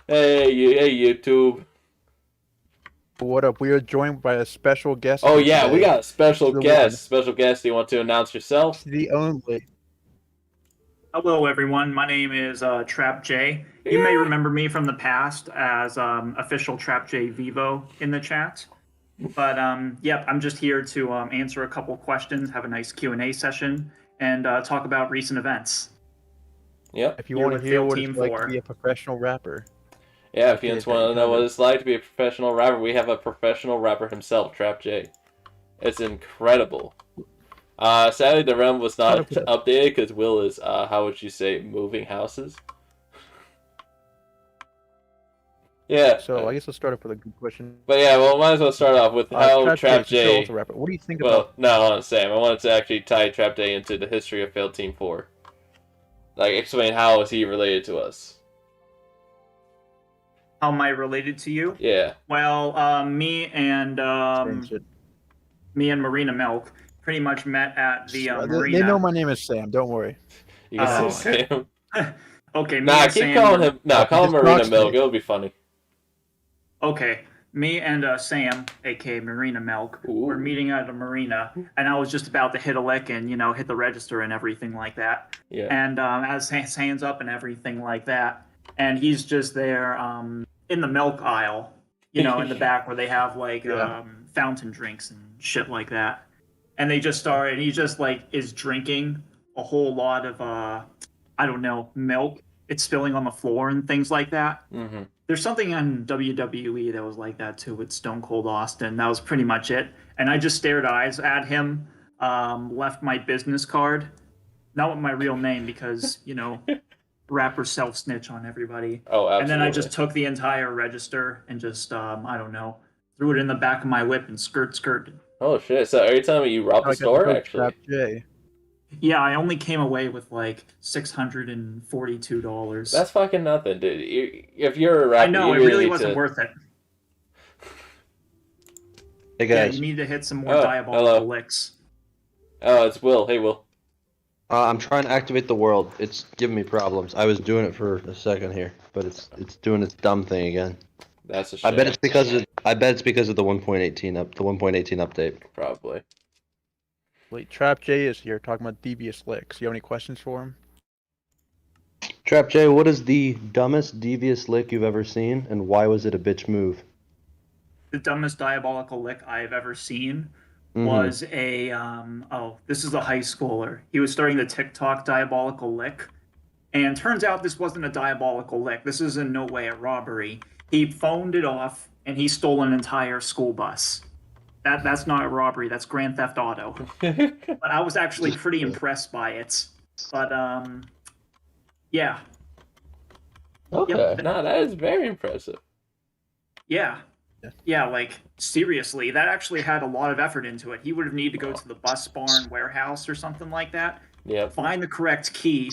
Hey, YouTube. What up? We are joined by a special guest Oh here yeah, we today. got a special The one, guest. Special guest. Do you want to announce yourself? the only. Hello, everyone. My name is Trap J. You may Yeah. remember me from the past as official Trap J Vivo in the chat. But yep, I'm just here to answer a couple questions, have a nice Q&A session, and talk about recent events Yep. If you here want to with hear Field what it's Team like to be 4. a professional rapper, Yeah. If you okay, just got want you to know what covered. it's like to be a professional rapper, we have a professional rapper himself, Trap J. It's incredible. Sadly, the realm was Start not off with a, updated because Will is, how would you say, moving houses. Yeah. so I guess let's start off with a good question. But yeah, well, might as well start off with how Trap J, Trap since you're J. also a rapper, what do you think about? Well, no, Sam. I wanted to actually tie Trap J into the history of Failed Team 4. Like, explain how is he related to us. How am I related to you? Yeah. Well, Same shit. me and Marina Milk pretty much met at the They know marina. my name is Sam. Don't worry. You can say Oh, okay. Sam. Okay, me Nah, and keep Sam calling were him. Nah, He call him just Marina doxed Milk. me. It'll be funny. Okay, me and Sam, aka Marina Milk, Ooh. were meeting at a marina, and I was just about to hit a lick and hit the register and everything like that. Yeah. And as hands up and everything like that, and he's just there in the milk aisle, in the back where they have like Yeah. fountain drinks and shit like that. And they just started, and he just like is drinking a whole lot of I don't know, milk. It's spilling on the floor and things like that. Mm-hmm. There's something on WWE that was like that too with Stone Cold Austin. That was pretty much it. And I just stared eyes at him, left my business card, not with my real name because rappers self snitch on everybody. Oh, And then I absolutely. just took the entire register and just I don't know, threw it in the back of my whip and skirt. Oh shit! So are you telling me you robbed the I got the store? code Actually, Trap J. Yeah, I only came away with like $642. that's fucking nothing, dude. If you're a I rapper, know you it really really need wasn't to. worth it. Hey Yeah, guys, you need to hit some more Oh, diabolical hello. licks. Oh, it's Will. Hey, Will. I'm trying to activate the world. It's giving me problems. I was doing it for a second here, but it's doing its dumb thing again. That's a I shame. bet it's because of the 1.18 update. Probably. Wait, Trap J is here talking about devious licks. You have any questions for him? Trap J, what is the dumbest devious lick you've ever seen, and why was it a bitch move? The dumbest diabolical lick I've ever seen Mm-hmm. was this is a high schooler. He was starting the TikTok diabolical lick. And turns out this wasn't a diabolical lick. This is in no way a robbery. He phoned it off and he stole an entire school bus. That's not a robbery, that's Grand Theft Auto. But I was actually pretty impressed by it. But yeah. Okay. Yep. Nah, that is very impressive. Yeah. Yeah, like seriously, that actually had a lot of effort into it. He would have needed to go to the bus barn warehouse or something like that, Yep. find the correct key,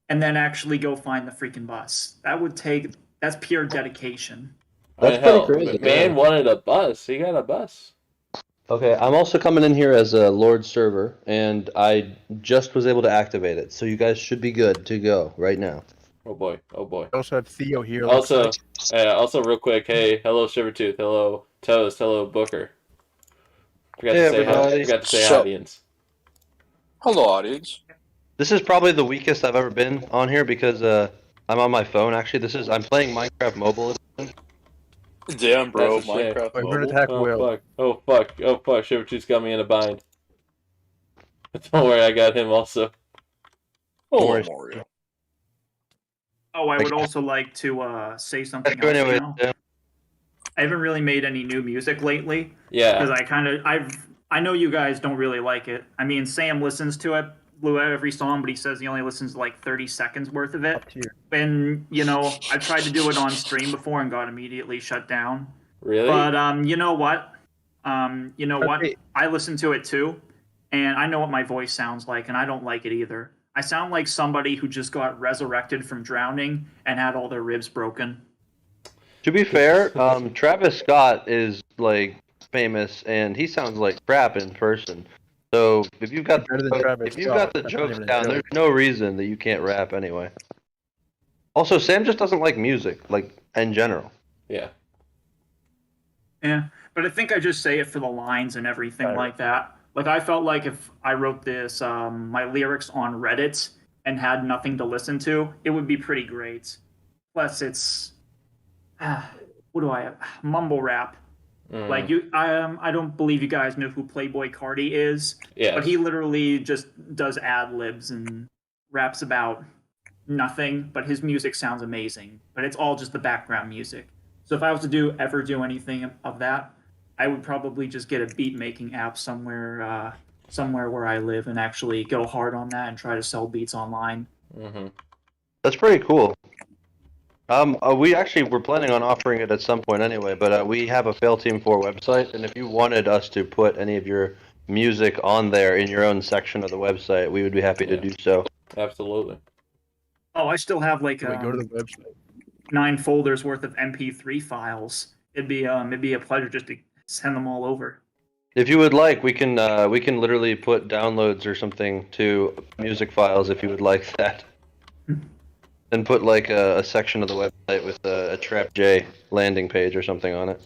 and then actually go find the freaking bus. That's pure dedication. I mean, That's pretty hell, crazy, man yeah. wanted a bus. He got a bus. Okay, I'm also coming in here as a Lord server, and I just was able to activate it, so you guys should be good to go right now. Oh boy. Oh boy. We also have Theo here. looks Also, like. also real quick. Hey, hello Shivertooth. Hello Toast. Hello Booker. Forgot Hey, to say hi. everybody. Forgot to say So- audience. Hello, audience. This is probably the weakest I've ever been on here because I'm on my phone. Actually, I'm playing Minecraft Mobile. Damn, bro. That's a shame. Minecraft Wait, we're gonna mobile. attack Oh Will. fuck. Oh fuck. Oh fuck. Shivertooth's got me in a bind. Don't worry, I got him also. Hello, worries. Mario. Oh, I Like- would also like to say something So else. anyway, I haven't really made any new music lately Yeah. because I know you guys don't really like it. I mean, Sam listens to it, blew out every song, but he says he only listens to like 30 seconds worth of it. Up tier. And I tried to do it on stream before and got immediately shut down. Really? But you know what? Okay. I listen to it too, and I know what my voice sounds like, and I don't like it either. I sound like somebody who just got resurrected from drowning and had all their ribs broken. to be fair, Travis Scott is like famous, and he sounds like crap in person. So if you've got Better than Travis if you've got Scott, the that's jokes not even a down, joke. there's no reason that you can't rap anyway. Also, Sam just doesn't like music. Like in general. Yeah. Yeah, but I think I just say it for the lines and everything like that. Like I felt like if I wrote this, my lyrics on Reddit and had nothing to listen to, it would be pretty great. Plus, it's what do I mumble rap? Like I don't believe you guys know who Playboy Cardi is, Yes. but he literally just does ad libs and raps about nothing. But his music sounds amazing. But it's all just the background music. So if I was to ever do anything of that, I would probably just get a beat making app somewhere where I live and actually go hard on that and try to sell beats online. Mm-hmm. That's pretty cool. We actually were planning on offering it at some point anyway, but we have a Fail Team 4 website, and if you wanted us to put any of your music on there in your own section of the website, we would be happy to do so. Absolutely. Oh, I still have like Can we go to the website? 9 folders worth of MP3 files. It'd be a pleasure just to send them all over. If you would like, we can literally put downloads or something to music files if you would like that. And put like a section of the website with a Trap J landing page or something on it.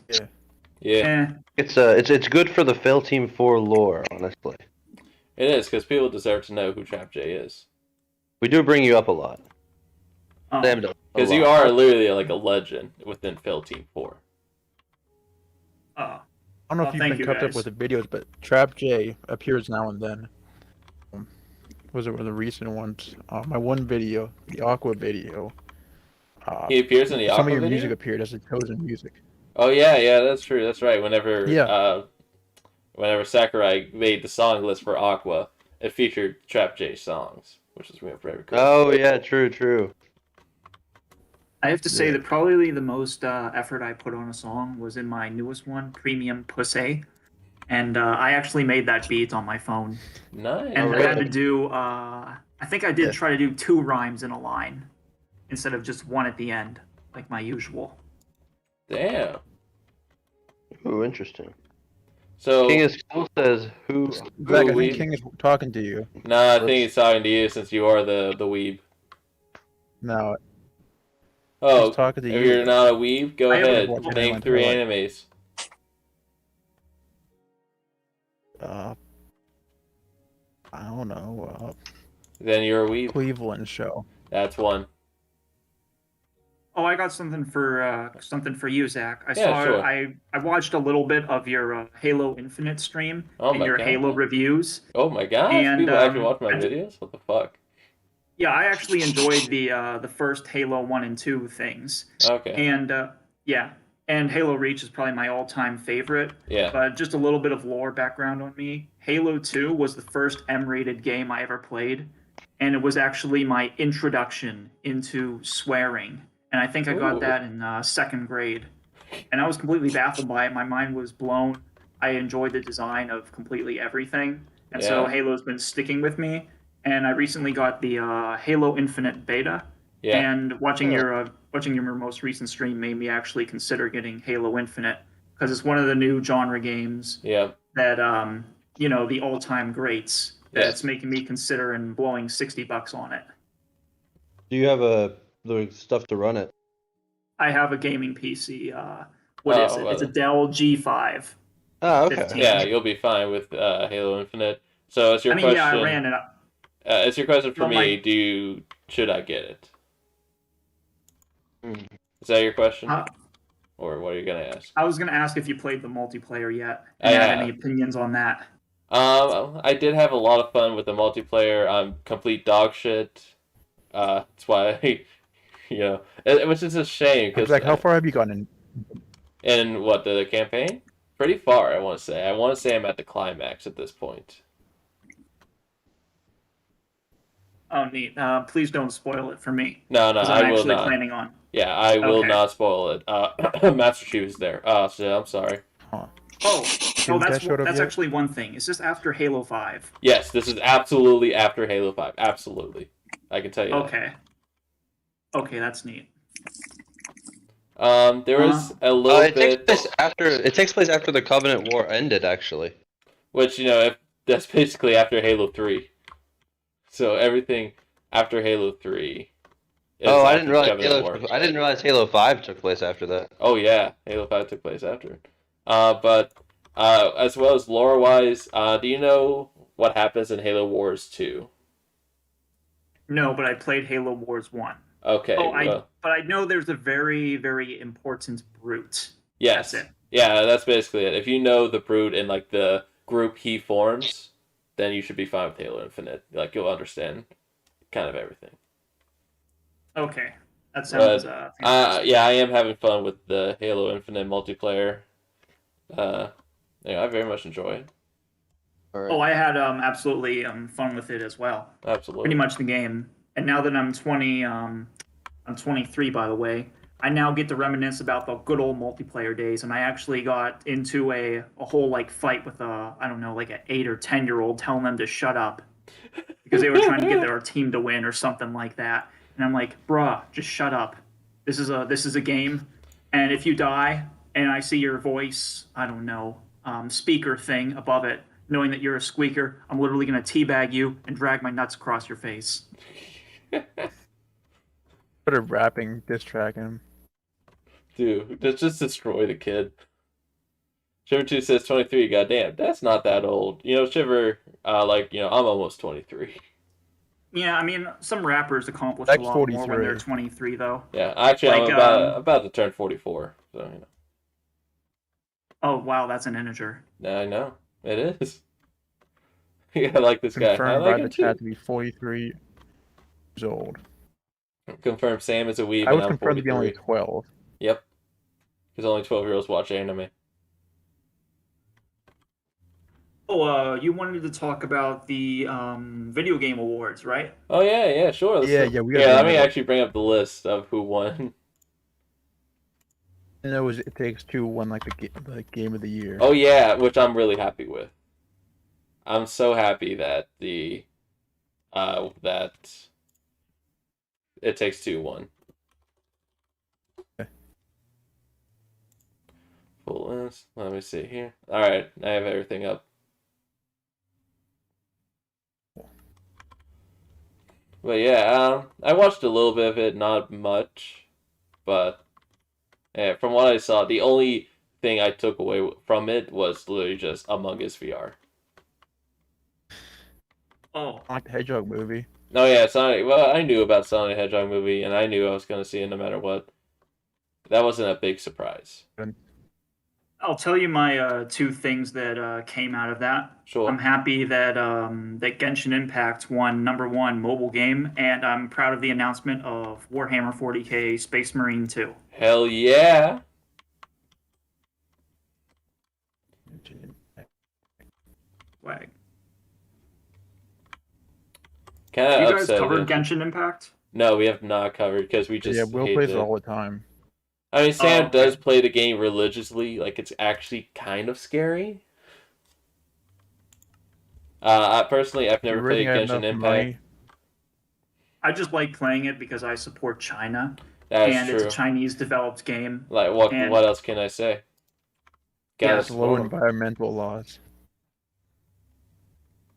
Yeah. Yeah. It's good for the Fail Team 4 lore, honestly. It is, because people deserve to know who Trap J is. We do bring you up a lot. Oh. Because you are literally like a legend within Fail Team 4. Oh. I don't know if you've thank been you, kept up guys. with the videos, but Trap J appears now and then. Was it one of the recent ones? My one video, the Aqua video. He appears in the Some Aqua of your video? music appeared as a chosen music. Oh, yeah, that's true. That's right. Whenever Yeah. whenever Sakurai made the song list for Aqua, it featured Trap J songs, which is very cool. Oh yeah, true. I have to say Yeah. that probably the most effort I put on a song was in my newest one, Premium Pussy. And I actually made that beat on my phone. Nice. And really? I had to do, I think I did try to do 2 rhymes in a line instead of just one at the end, like my usual. Damn. Ooh, interesting. So, King is still says who? Zach, I we- think King is talking to you. I think he's talking to you since you are the weeb. No, Oh, he's talking to if you. you're not a weeb, go I haven't ahead. watched Name anyone 3 play. animes. I don't know. Then you're a weeb. Cleveland show. That's one. Oh, I got something for you, Zach. Sure. I watched a little bit of your Halo Infinite stream Oh and my your God. Halo reviews. Oh my gosh, And, people actually watch my I ju- videos? What the fuck? Yeah, I actually enjoyed the first Halo 1 and 2 things. Okay. And and Halo Reach is probably my all-time favorite. Yeah. But just a little bit of lore background on me. Halo 2 was the first M-rated game I ever played, and it was actually my introduction into swearing. And I think I got Ooh. that in 2nd grade. And I was completely baffled by it. My mind was blown. I enjoyed the design of completely everything. And so Yeah. Halo's been sticking with me. And I recently got the Halo Infinite beta. Yeah. And watching your most recent stream made me actually consider getting Halo Infinite, because it's one of the new genre games Yeah. that the all-time greats. Yes. That's making me consider and blowing $60 on it. Do you have the stuff to run it? I have a gaming PC. What is it? well. It's a Dell G5. Oh, okay. 15. Yeah, you'll be fine with Halo Infinite. So it's your I mean, question. yeah, I ran it. It's your question for Well, me. Should I get it? Is that your question? Or what are you gonna ask? I was gonna ask if you played the multiplayer yet. I And had have. any opinions on that? I did have a lot of fun with the multiplayer. I'm complete dog shit. That's why, which is a shame because Zach, how far have you gotten in what the campaign? Pretty far, I want to say. I want to say I'm at the climax at this point. Oh, neat. Please don't spoil it for me. No, 'Cause I I'm will actually not. planning on. Yeah, I will Okay. not spoil it. Master Chief is there. So I'm sorry. Oh, These guys showed up that's yet? actually one thing. Is this after Halo 5? Yes, this is absolutely after Halo 5. Absolutely, I can tell you. Okay. Okay, that's neat. That. There was a little It bit, takes place after the Covenant War ended, actually. which that's basically after Halo 3. So everything after Halo 3 Oh, I after didn't realize Covenant Halo. War. I didn't realize Halo 5 took place after that. Oh yeah, Halo 5 took place after. But as well as lore-wise, do you know what happens in Halo Wars 2? No, but I played Halo Wars 1. Okay, But I know there's a very, very important brute. yes. That's it. Yeah, that's basically it. If you know the Brute and like the group he forms, then you should be fine with Halo Infinite. Like you'll understand kind of everything. Okay. That sounds fantastic. Yeah, I am having fun with the Halo Infinite multiplayer. I very much enjoy it. All right. Oh, I had absolutely fun with it as well. Absolutely. Pretty much the game. And now that I'm 20, I'm 23 by the way. I now get to reminisce about the good old multiplayer days, and I actually got into a whole like fight with I don't know, like an 8 or 10-year-old, telling them to shut up because they were trying to get their team to win or something like that. And I'm like, bruh, just shut up. This is a game, and if you die and I see your voice, I don't know, speaker thing above it, knowing that you're a squeaker, I'm literally gonna teabag you and drag my nuts across your face. Put a rapping diss track in him. Dude, just destroy the kid. Shiver2 says 23, goddamn, that's not that old. Shiver, I'm almost 23. Yeah, I mean, some rappers accomplish That's a lot more when 43. they're 23, though. Yeah, actually, Like, I'm about to turn 44, so, Oh, wow, that's an integer. I know. It is. Yeah, I like this guy. I Confirmed like by him the too. chat to be 43 years old. Confirmed Sam is a weeb I and was I'm confirmed to be 43. only 12. Yep. Because only 12-year-olds watch anime. Oh, you wanted to talk about the video game awards, right? Oh, yeah, sure. Yeah, we gotta Yeah, let bring me that up. actually bring up the list of who won. And It Takes Two won like the game of the year. Oh, yeah, which I'm really happy with. I'm so happy that that It Takes Two won. Okay. Full list. Let me see here. All right, I have everything up. But yeah, I watched a little bit of it, not much, but yeah, from what I saw, the only thing I took away from it was literally just Among Us VR. Oh, I like the Hedgehog movie. Oh yeah, Sonic. Well, I knew about Sonic the Hedgehog movie, and I knew I was going to see it no matter what. That wasn't a big surprise. I'll tell you my two things that came out of that. Sure. I'm happy that that Genshin Impact won #1 mobile game, and I'm proud of the announcement of Warhammer 40K Space Marine 2. Hell yeah! Swag. Kind You of guys upset. covered Genshin Impact? No, we have not covered because we just Yeah, Will hate plays it. it all the time. I mean, Sam okay. does play the game religiously. Like, it's actually kind of scary. I've never played Genshin Impact. I just like playing it because I support China, That's and true. it's a Chinese-developed game. Like, what and- else can I say? Yeah, Guys, it's Low environmental laws.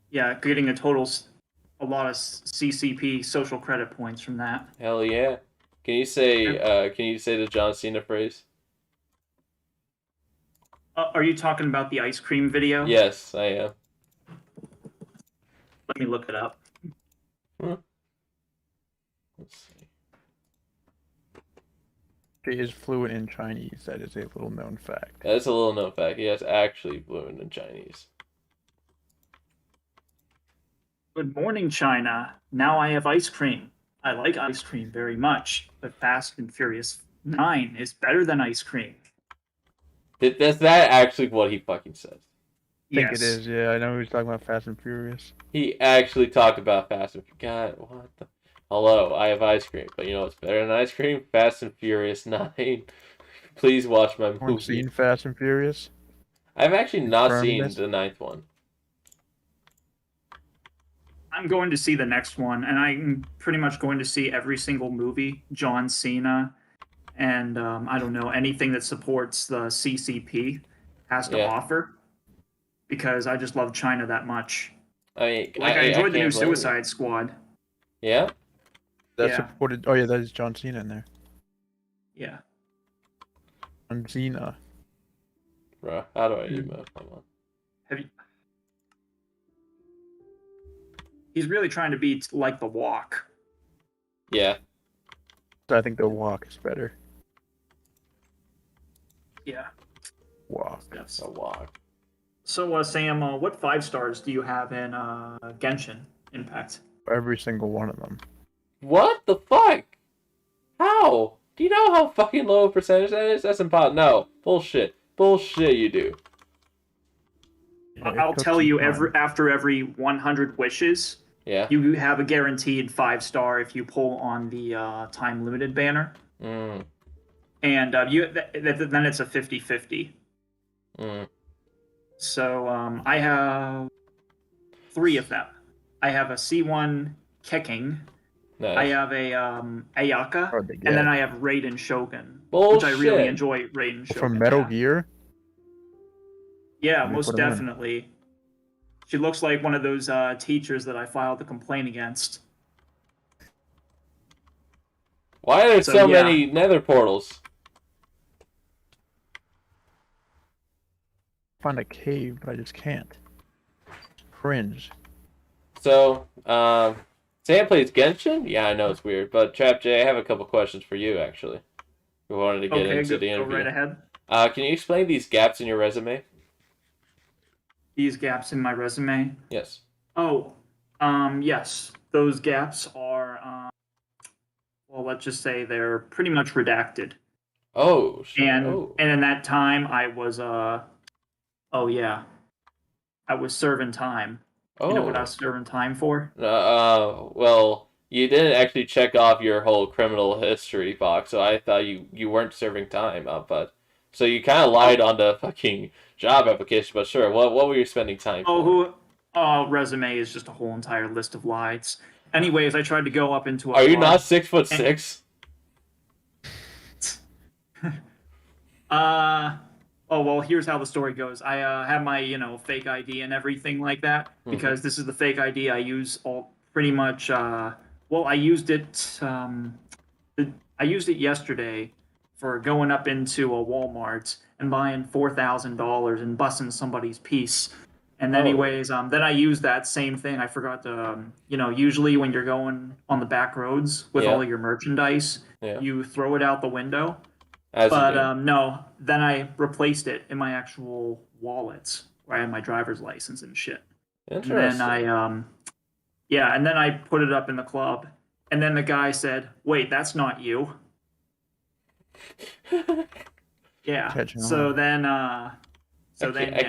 Yeah, getting a lot of CCP social credit points from that. hell yeah! Can you say the John Cena phrase? Are you talking about the ice cream video? Yes, I am. Let me look it up. Let's see. She is fluent in Chinese. That is a little known fact. That's a little known fact. He is actually fluent in Chinese. Good morning, China. Now I have ice cream. I like ice cream very much, but Fast and Furious 9 is better than ice cream. That's that actually what he fucking says. I think it is, yeah. I know he was talking about Fast and Furious. He actually talked about Fast and God, what the? Hello, I have ice cream, but you know what's better than ice cream? Fast and Furious 9. Please watch my Haven't movie. seen Fast and Furious? I've actually not Confirm seen this? the 9th one. I'm going to see the next one, and I'm pretty much going to see every single movie, John Cena, and I don't know, anything that supports the CCP has to offer, because I just love China that much. I mean, Like, I enjoyed the new can't blame you. Suicide Squad. Yeah? That Yeah. supported. Oh yeah, that is John Cena in there. Yeah. John Cena. Bro, how do I emote? Come on. Have you? He's really trying to be like The Walk. Yeah. So I think the walk is better. Yeah. Walk. Yes. A walk. So, Sam, what 5 stars do you have in Genshin Impact? Every single one of them. What the fuck? How? Do you know how fucking low a percentage that is? That's impossible. No. Bullshit. Bullshit you do. Yeah, it I'll took tell some you, time. after every 100 wishes, Yeah. you have a guaranteed 5 star if you pull on the time limited banner, Mm. and then it's a 50-50. Mm. So I have 3 of them. I have a C1 kicking. Nice. I have a Ayaka, Hard to get. and then I have Raiden Shogun, Bullshit. which I really enjoy. Raiden Shogun From Metal yeah. Gear. Yeah, Let me most put 'em in. definitely. She looks like one of those teachers that I filed a complaint against. Why are there So, so yeah. many nether portals? Find a cave, but I just can't. Cringe. So, Sam plays Genshin? Yeah, I know it's weird, but Trap J, I have a couple questions for you, actually. We wanted to get Okay, into the go interview. right ahead. Can you explain these gaps in your resume? These gaps in my resume. Yes. Oh, yes. Those gaps are, well, let's just say they're pretty much redacted. Oh, shit. And Oh. in that time, I was, oh yeah, I was serving time. Oh. You know what I was serving time for? Well, you didn't actually check off your whole criminal history box, so I thought you weren't serving time, but so you kind of lied on the fucking job application. But sure, what were you spending time for? Resume is just a whole entire list of lies. Anyways, I tried to go up into a Are you club. not 6'6"? Oh well, here's how the story goes. I have my fake ID and everything like that because this is the fake ID I use all pretty much. Well, I used it. I used it yesterday for going up into a Walmart and buying $4,000 and busting somebody's piece. And anyways, then I used that same thing. I forgot to, usually when you're going on the back roads with all of your merchandise, you throw it out the window. But no, then I replaced it in my actual wallet where I had my driver's license and shit. Interesting. And then and then I put it up in the club. And then the guy said, "Wait, that's not you." Yeah. So then, I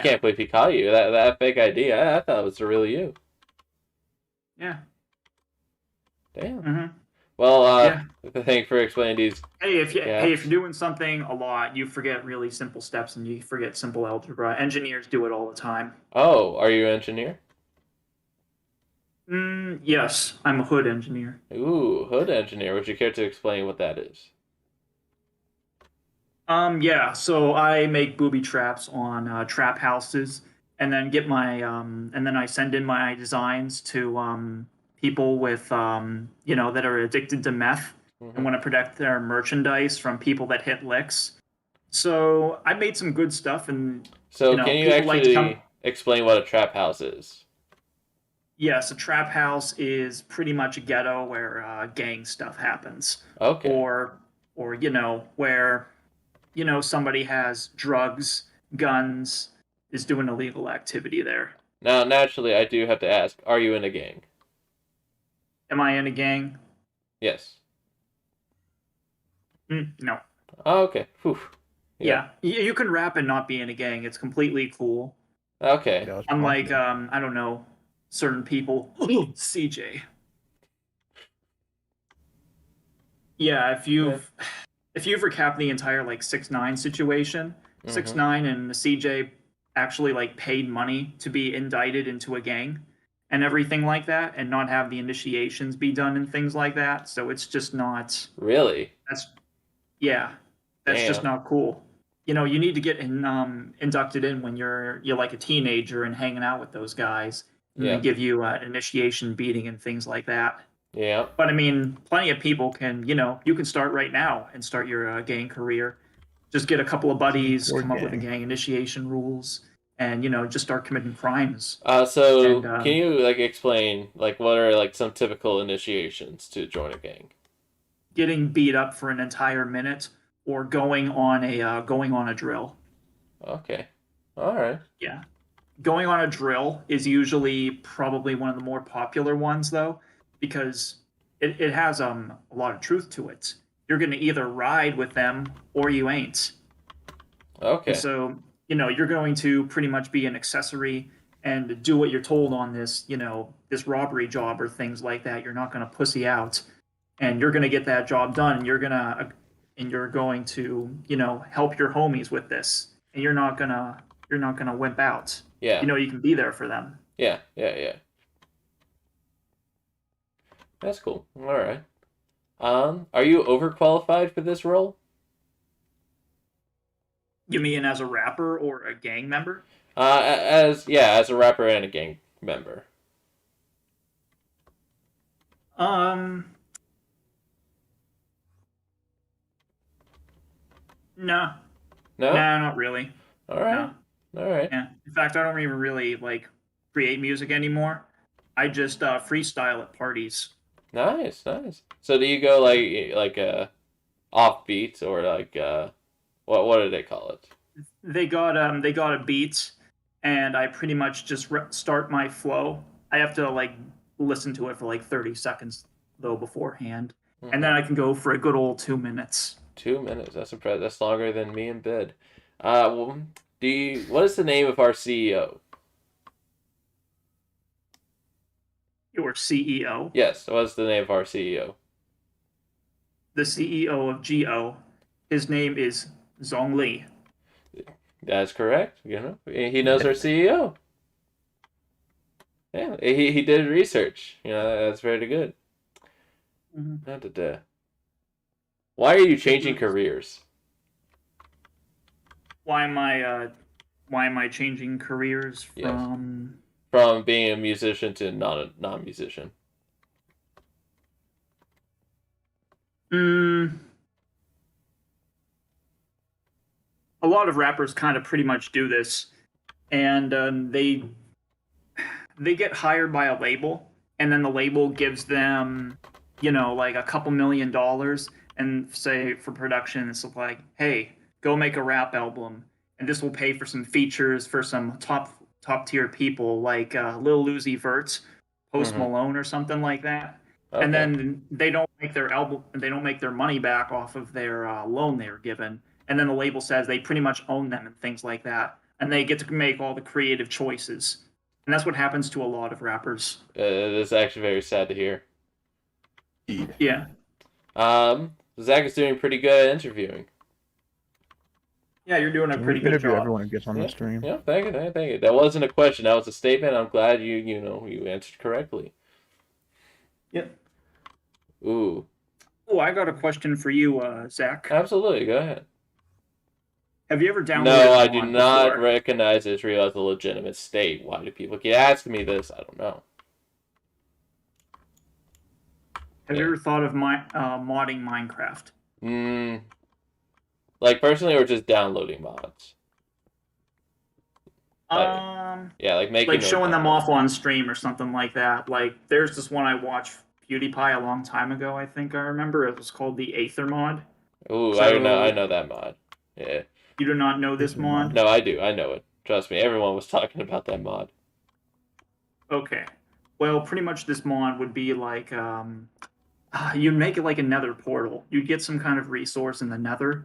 can't believe he caught you. That fake ID. I thought it was really you. Yeah. Damn. Mm-hmm. Well, thanks for explaining these. Hey, if you're doing something a lot, you forget really simple steps and you forget simple algebra. Engineers do it all the time. Oh, are you an engineer? Yes, I'm a hood engineer. Ooh, hood engineer. Would you care to explain what that is? Yeah. So I make booby traps on trap houses, and then get my and then I send in my designs to people with that are addicted to meth and want to protect their merchandise from people that hit licks. So I made some good stuff, and so can you actually explain what a trap house is? Yes, a trap house is pretty much a ghetto where gang stuff happens. Okay. Or where somebody has drugs, guns, is doing illegal activity there. Now, naturally, I do have to ask: are you in a gang? Am I in a gang? Yes. No. Oh, okay. Whew. Yeah, you can rap and not be in a gang. It's completely cool. Okay. Unlike I don't know, certain people. CJ. Yeah, if you've recapped the entire 6ix9ine situation, 6ix9ine and the CJ actually paid money to be indicted into a gang and everything like that, and not have the initiations be done and things like that. So it's just not really. That's just not cool. You need to get inducted in when you're like a teenager and hanging out with those guys, and they give you an initiation beating and things like that. Yeah. But I mean, plenty of people can, you can start right now and start your gang career. Just get a couple of buddies, Or come up with the gang. gang initiation rules, and just start committing crimes. So And can you like explain like what are like some typical initiations to join a gang? getting beat up for an entire minute, or going on a drill. Okay. All right. Yeah, going on a drill is usually probably one of the more popular ones, though, because it has a lot of truth to it. You're going to either ride with them or you ain't. And Okay. so, you're going to pretty much be an accessory and do what you're told on this robbery job or things like that. You're not going to pussy out, and you're going to get that job done. And you're going to help your homies with this, and you're not gonna wimp out. Yeah. You can be there for them. Yeah. Yeah. Yeah. That's cool. All right. Are you overqualified for this role? You mean as a rapper or a gang member? As a rapper and a gang member. Um, no, No. nah, not really. All right. No. All right. Yeah. In fact, I don't even really create music anymore. I just freestyle at parties. Nice. Nice. So do you go like off beat or like what do they call it? They got a beat, and I pretty much just start my flow. I have to listen to it for 30 seconds though beforehand, and then I can go for a good old 2 minutes. 2 minutes. That's impressive. That's longer than me in bed. Well, what is the name of our CEO? Your CEO, Yes, what's the name of our CEO? the CEO of Geo, his name is Zhong Li. That's correct. He knows our CEO. Yeah, he did research. That's very good. Mhm. Da-da-da. Why are you changing careers? Why am I changing careers Yes. from From being a musician to non-musician. a lot of rappers kind of pretty much do this, and they get hired by a label, and then the label gives them a couple $1 million, and say for production it's like, hey, go make a rap album, and this will pay for some features for some top tier people like Lil Uzi Vert, Post Mhm. Malone, or something like that. Okay. And then they don't make their money back off of their loan they were given, and then the label says they pretty much own them and things like that, and they get to make all the creative choices, and that's what happens to a lot of rappers. It's actually very sad to hear. Yeah. Zach is doing pretty good at interviewing. Yeah, you're doing a pretty good Interview job. everyone who gets on the stream. Yeah, thank you. That wasn't a question. That was a statement. I'm glad you answered correctly. Yep. Ooh, Oh, I got a question for you, Zach. absolutely. Go ahead. Have you ever downloaded No, a I do mod not before? recognize Israel as a legitimate state. Why do people keep asking me this? I don't know. Have you ever thought of modding Minecraft? Like personally, or just downloading mods? Yeah, like making Showing them off on stream or something like that. There's this one I watched PewDiePie a long time ago. I think I remember it was called the Aether Mod. Ooh, So- I know that mod. Yeah. You do not know this Aether mod? Mod. No, I do. I know it. Trust me. Everyone was talking about that mod. Okay. Well, pretty much this mod would be you'd make it like a nether portal. You'd get some kind of resource in the nether,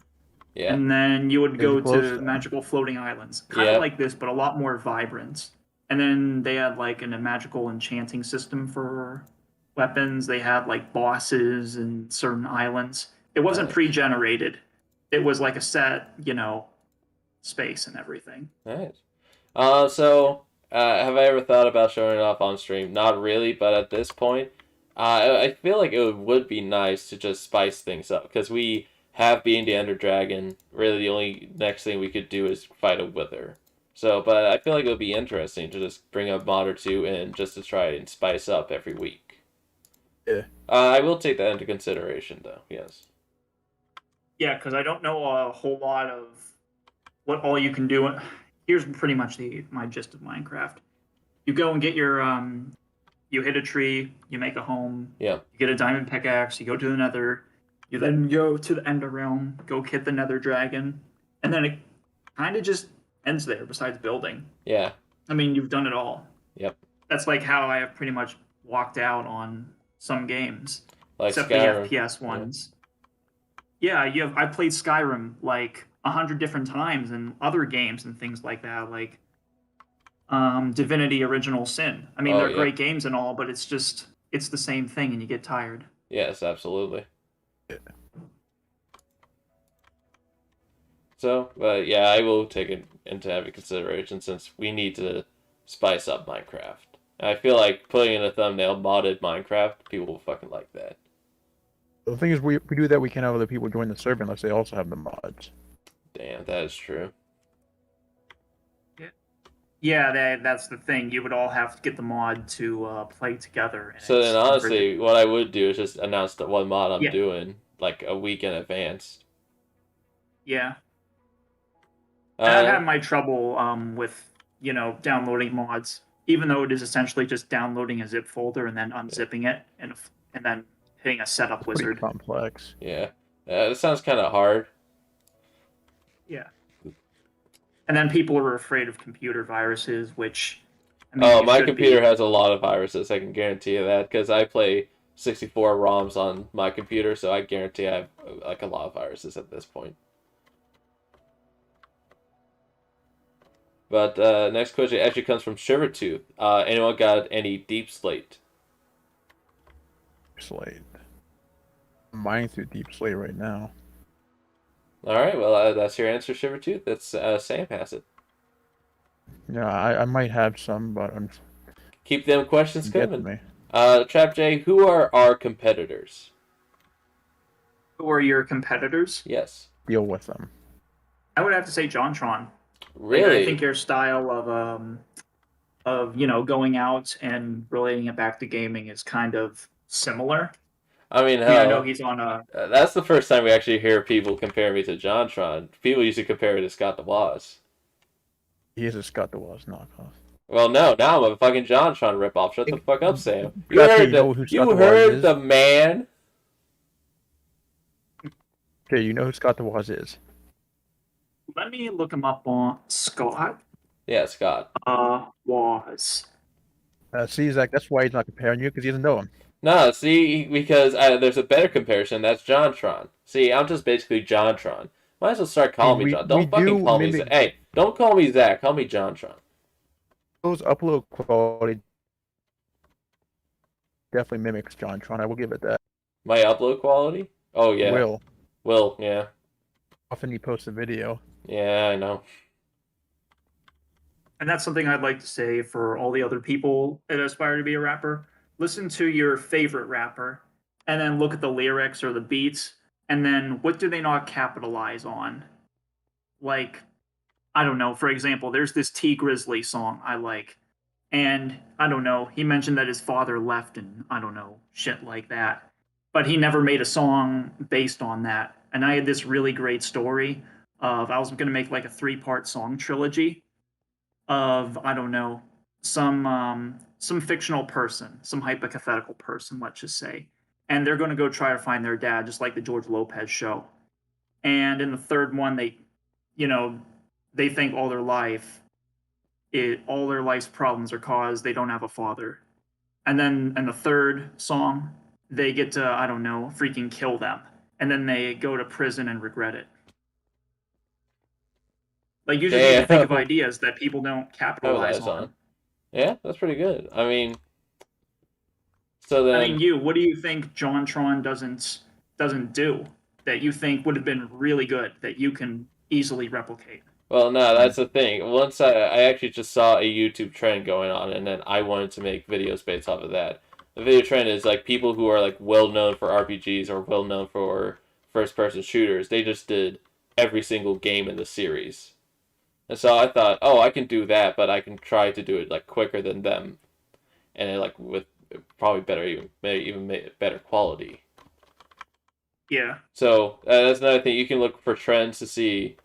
Yeah. and then you would There's go a to glowstone. magical floating islands. Kind Yeah. of like this, but a lot more vibrant. And then they had a magical enchanting system for weapons. They had bosses and certain islands. It wasn't Nice. pre-generated. It was a set, space and everything. Nice. Have I ever thought about showing it off on stream? Not really, but at this point, I feel like it would be nice to just spice things up because we have being the Ender Dragon. Really, the only next thing we could do is fight a Wither. So, but I feel like it would be interesting to just bring a mod or two in just to try and spice up every week. I will take that into consideration, though. Yes. Yeah, because I don't know a whole lot of what all you can do. Here's pretty much my gist of Minecraft. You go and get your you hit a tree, you make a home, Yeah. you get a diamond pickaxe, you go to the Nether, you then go to the Ender realm, go hit the Nether dragon, and then it kind of just ends there. Besides building, Yeah. I mean, you've done it all. Yep. That's like how I have pretty much walked out on some games, Like except Skyrim. the FPS ones. Yeah, I played Skyrim like 100 different times and other games and things like that, like Divinity Original Sin. I mean, Oh, they're yeah. great games and all, but it's the same thing and you get tired. Yes, absolutely. So, but yeah, I will take it into heavy consideration since we need to spice up Minecraft. I feel like putting in a thumbnail modded Minecraft, people will fucking like that. The thing is, we do that, we can't have other people join the server unless they also have the mods. Damn, that is true. Yeah, that's the thing. You would all have to get the mod to play together. And So then, it's honestly, what I would do is just announce the one mod I'm Yeah. doing like a week in advance. Yeah. And I've had Uh, my trouble with, downloading mods, even though it is essentially just downloading a zip folder and then unzipping it and then hitting a setup Pretty wizard. complex. yeah, it sounds kind of hard. Yeah. And then people are afraid of computer viruses, which I mean, Oh, you my should computer be. has a lot of viruses. I can guarantee you that because I play 64 ROMs on my computer, so I guarantee I have like a lot of viruses at this point. But next question actually comes from Shivertooth. Anyone got any Deep Slate? Slate. I'm mining through Deep Slate right now. All right, well that's your answer, Shivertooth. That's Sam has it. Yeah, I might have some, but I'm Keep them questions get to coming. me. Trap J, who are our competitors? Who are your competitors? Yes. Deal with them. I would have to say JonTron. Really? Like, I think your style of going out and relating it back to gaming is kind of similar. I mean, I mean, I know hell, he's on a that's the first time we actually hear people compare me to JonTron. People used to compare me to Scott the Woz. He is a Scott the Woz knockoff. Well, no, now I'm a fucking JonTron ripoff. Shut the fuck up, Sam. You Trap J, heard you know who Scott you the Woz heard is? the man. Okay, you know who Scott the Woz is. Let me look him up on Scott. Yeah, Scott. Was. See, Zach, that's why he's not comparing you, because he doesn't know him. No, see, because there's a better comparison. That's JonTron. See, I'm just basically JonTron. Might as well start calling me John. Don't fucking call me Zach. Hey, don't call me Zach. Call me JonTron. Those upload quality definitely mimics JonTron. I will give it that. My upload quality? Oh, yeah. Will, yeah. Often he posts a video. Yeah, I know. And that's something I'd like to say for all the other people that aspire to be a rapper. Listen to your favorite rapper and then look at the lyrics or the beats and then what do they not capitalize on? Like, I don't know, for example, there's this T Grizzly song I like. And I don't know, he mentioned that his father left and I don't know, shit like that. But he never made a song based on that. And I had this really great story of I was going to make like a 3-part song trilogy of I don't know some fictional person, some hypothetical person, let's just say, and they're going to go try to find their dad, just like the George Lopez show. And in the third one, they think all their life's problems are caused they don't have a father, and then in the third song, they get to I don't know freaking kill them, and then they go to prison and regret it. Like, you just need to think of ideas that people don't capitalize on. Yeah, that's pretty good. I mean, so then... I mean, what do you think JonTron doesn't do that you think would have been really good that you can easily replicate? Well, no, that's the thing. Once I actually just saw a YouTube trend going on, and then I wanted to make videos based off of that. The video trend is like people who are like well known for RPGs or well known for first-person shooters. They just did every single game in the series. And so I thought, oh, I can do that, but I can try to do it like quicker than them, and like with probably better quality. Yeah. So that's another thing. You can look for trends to see,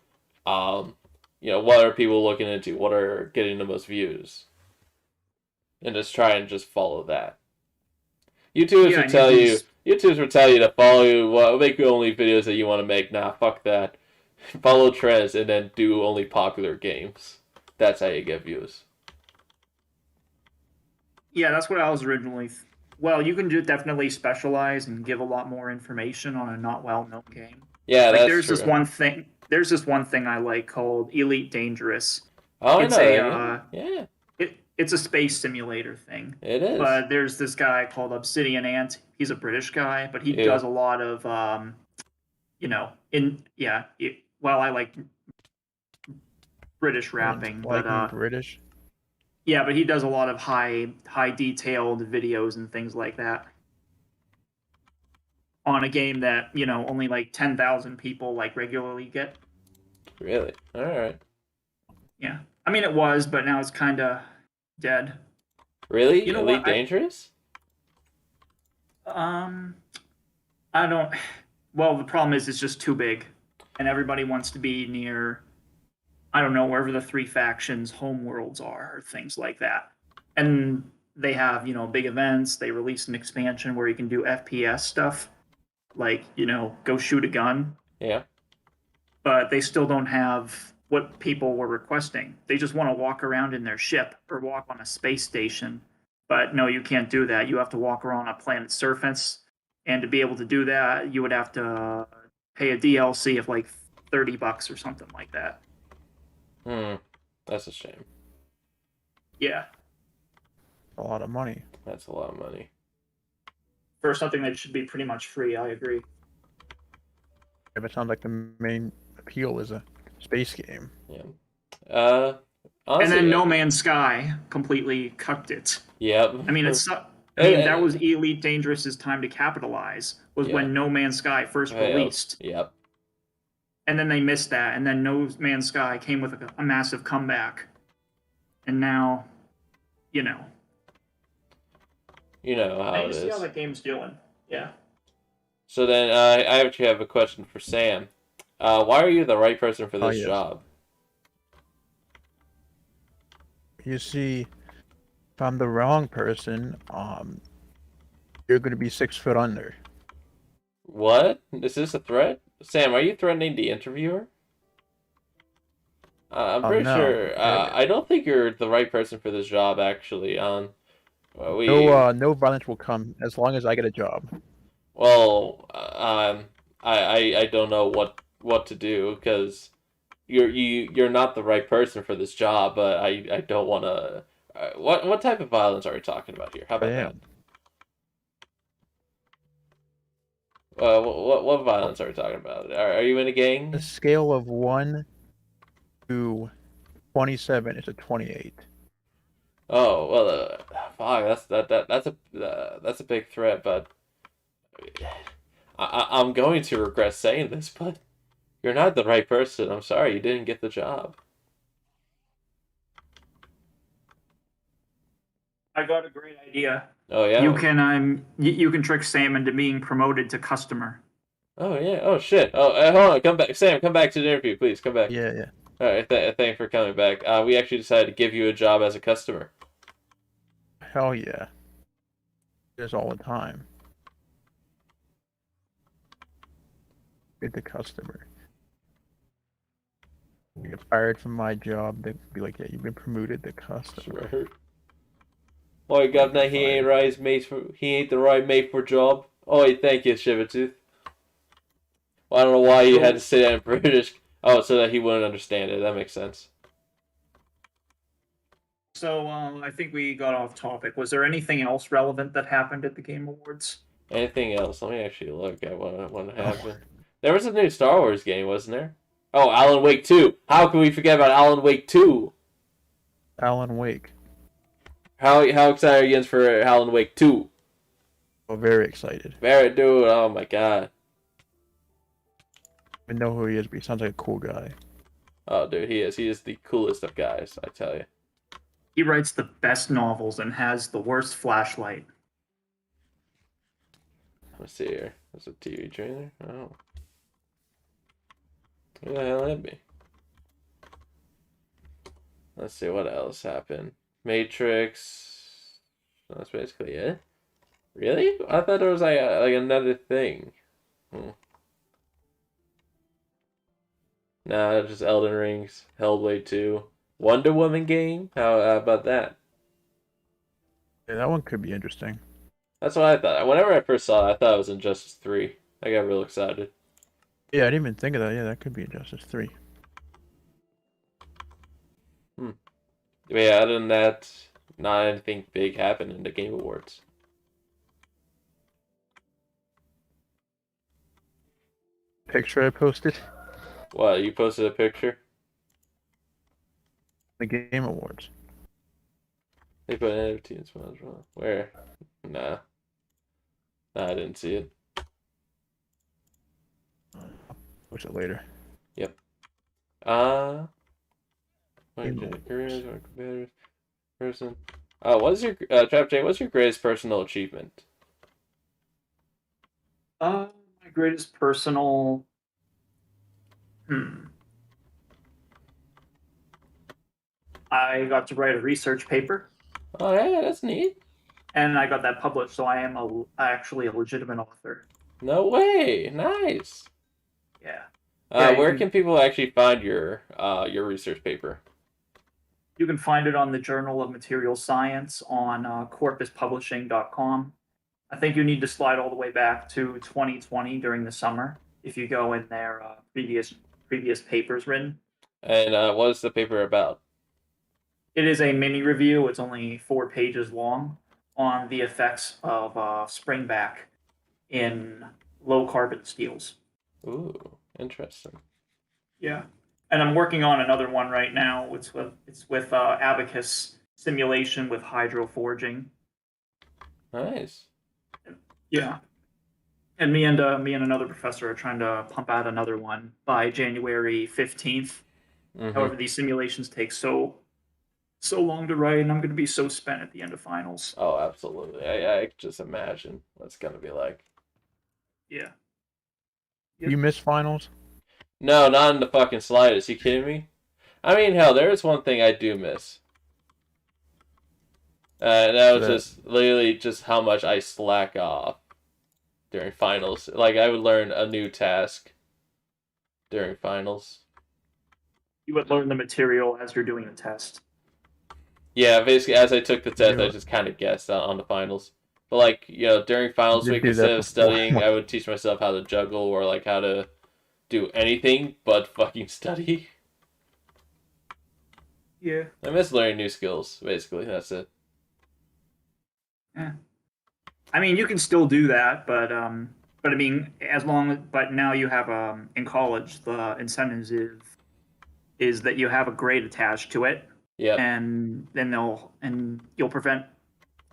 what are people looking into, what are getting the most views, and just try and just follow that. YouTubers Yeah, would and tell you can you. YouTubers would tell you to follow you. Well, make only videos that you want to make. Nah, fuck that. Follow trends and then do only popular games. That's how you get views. Yeah, that's what I was originally. Well, you can definitely specialize and give a lot more information on a not well-known game. Yeah, Like that's there's true. this one thing. There's this one thing I like called Elite Dangerous. Oh, I It's know a that game. Yeah, it's a space simulator thing. it is. But there's this guy called Obsidian Ant. He's a British guy, but he Yeah. does a lot of well, I like British rapping, Like but British. yeah, but he does a lot of high detailed videos and things like that on a game that only like 10,000 people like regularly get. Really? All right. Yeah, I mean it was, but now it's kind of dead. Really? You know Elite what? Dangerous? I don't. Well, the problem is it's just too big, and everybody wants to be near. I don't know, wherever the three factions' home worlds are, or things like that. And they have big events. They release an expansion where you can do FPS stuff, like go shoot a gun. Yeah. But they still don't have what people were requesting. They just want to walk around in their ship or walk on a space station. But no, you can't do that. You have to walk around a planet's surface. And to be able to do that, you would have to pay a DLC of like $30 or something like that. That's a shame. Yeah. A lot of money. That's a lot of money. For something that should be pretty much free, I agree. If it sounds like the main appeal is a space game. Yeah. Honestly, And then No Man's Sky completely cucked it. Yep. I mean, that was Elite Dangerous's time to capitalize, was when No Man's Sky first released. Yep. And then they missed that, and then No Man's Sky came with a massive comeback. And now, You know how it is. See how that game's doing. Yeah. So then, I actually have a question for Sam. Why are you the right person for this yes. job? You see, if I'm the wrong person, you're going to be 6 foot under. What? Is this a threat? Sam, are you threatening the interviewer? I'm pretty no. sure. I don't think you're the right person for this job, actually. No violence will come as long as I get a job. Well, I don't know what to do because you're not the right person for this job. But I don't want to. What type of violence are we talking about here? How about that? What violence are we talking about? Are you in a gang? A scale of 1 to 27 is a 28. Oh well, fuck. That's a big threat. But I'm going to regret saying this, but you're not the right person. I'm sorry, you didn't get the job. I got a great idea. Oh yeah. You can trick Sam into being promoted to customer. Oh yeah. Oh shit. Oh, hold on. Come back, Sam. Come back to the interview, please. Come back. Yeah. All right. Thanks for coming back. We actually decided to give you a job as a customer. Hell yeah. There's all the time. Get the customer. You get fired from my job, they'd be like, yeah, you've been promoted to customer. Sure. Oi, governor, he ain't the right mate for job. Oi, thank you, Shivertooth. Well, I don't know why you had to say that in British. Oh, so that he wouldn't understand it. That makes sense. So I think we got off topic. Was there anything else relevant that happened at the Game Awards? Anything else? Let me actually look at what happened. There was a new Star Wars game, wasn't there? Oh, Alan Wake 2. How can we forget about Alan Wake 2? Alan Wake. How excited are you for Alan Wake 2? Oh, very excited. Very, dude. Oh my god. I don't know who he is, but he sounds like a cool guy. Oh, dude, he is. He is the coolest of guys, I tell you. He writes the best novels and has the worst flashlight. Let's see here. That's a TV trailer. Oh. What the hell that be? Let's see what else happened. Matrix. That's basically it. Really? I thought there was like another thing. Nah, just Elden Rings, Hellblade 2, Wonder Woman game. How about that? Yeah, that one could be interesting. That's what I thought. Whenever I first saw it, I thought it was Injustice 3. I got real excited. Yeah, I didn't even think of that. Yeah, that could be Injustice 3. But yeah, other than that, not anything big happened in the Game Awards. Picture I posted. What, you posted a picture? The Game Awards. They put an NFT in Smash Bros. Where? Nah. Nah, I didn't see it. Post it later. Yep. Game Careers Awards. or competitors, person. What is your Trap J? What's your greatest personal achievement? My greatest personal. I got to write a research paper, Oh yeah, that's neat. and I got that published, so I am actually a legitimate author. No way, nice. Yeah. Yeah, you Where can- can people actually find your research paper? You can find it on the Journal of Material Science on corpuspublishing.com. I think you need to slide all the way back to 2020 during the summer if you go in there previous papers written. And what is the paper about? It is a mini review. It's only 4 pages long on the effects of springback in low carbon steels. Ooh, interesting. Yeah, and I'm working on another one right now. It's with Abacus simulation with hydroforging. Nice. Yeah, and me and another professor are trying to pump out another one by January 15th. However, these simulations take so long to write, and I'm going to be so spent at the end of finals. Oh, absolutely. I can just imagine what it's gonna be like. Yeah. You missed finals? No, not in the fucking slightest. You kidding me? I mean, hell, there is one thing I do miss. And that was just literally just how much I slack off during finals. Like, I would learn a new task during finals. You would learn the material as you're doing the test. Yeah, basically, as I took the test, I Yeah. just kind of guessed on the finals. But, like, during finals You week, do instead that of before. studying, I would teach myself how to juggle or, like, how to do anything but fucking study. Yeah. I miss learning new skills, basically. That's it. Yeah. I mean, you can still do that, but I mean, but now you have in college the incentive is that you have a grade attached to it, Yeah, and then you'll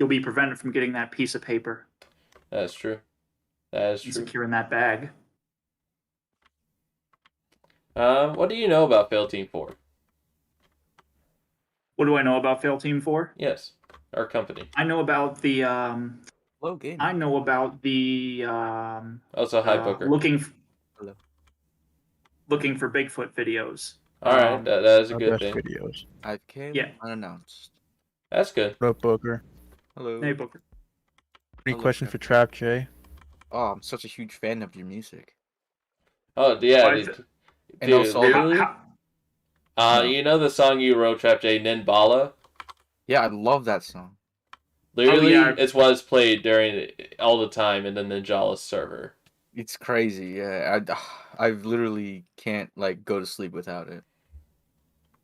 be prevented from getting that piece of paper that's true. That is and true. securing that bag. What do you know about Fail Team 4? What do I know about Fail Team 4? Yes, our company. I know about the Hello, game. I know about the Also, hi, Booker. Hello. looking for Bigfoot videos. All right, that is a Our good best thing. videos. I came Yeah. unannounced. That's good. What up, Booker? Hello. Hey, Booker. Any Hello, questions Trap. for Trap J? Oh, I'm such a huge fan of your music. Oh yeah, Why- dude, And also- literally. How- You know the song you wrote, Trap J, Ninbala? Yeah, I love that song. Literally, yeah. it's what is played during all the time in the Ninjala's server. It's crazy. Yeah, I literally can't like go to sleep without it.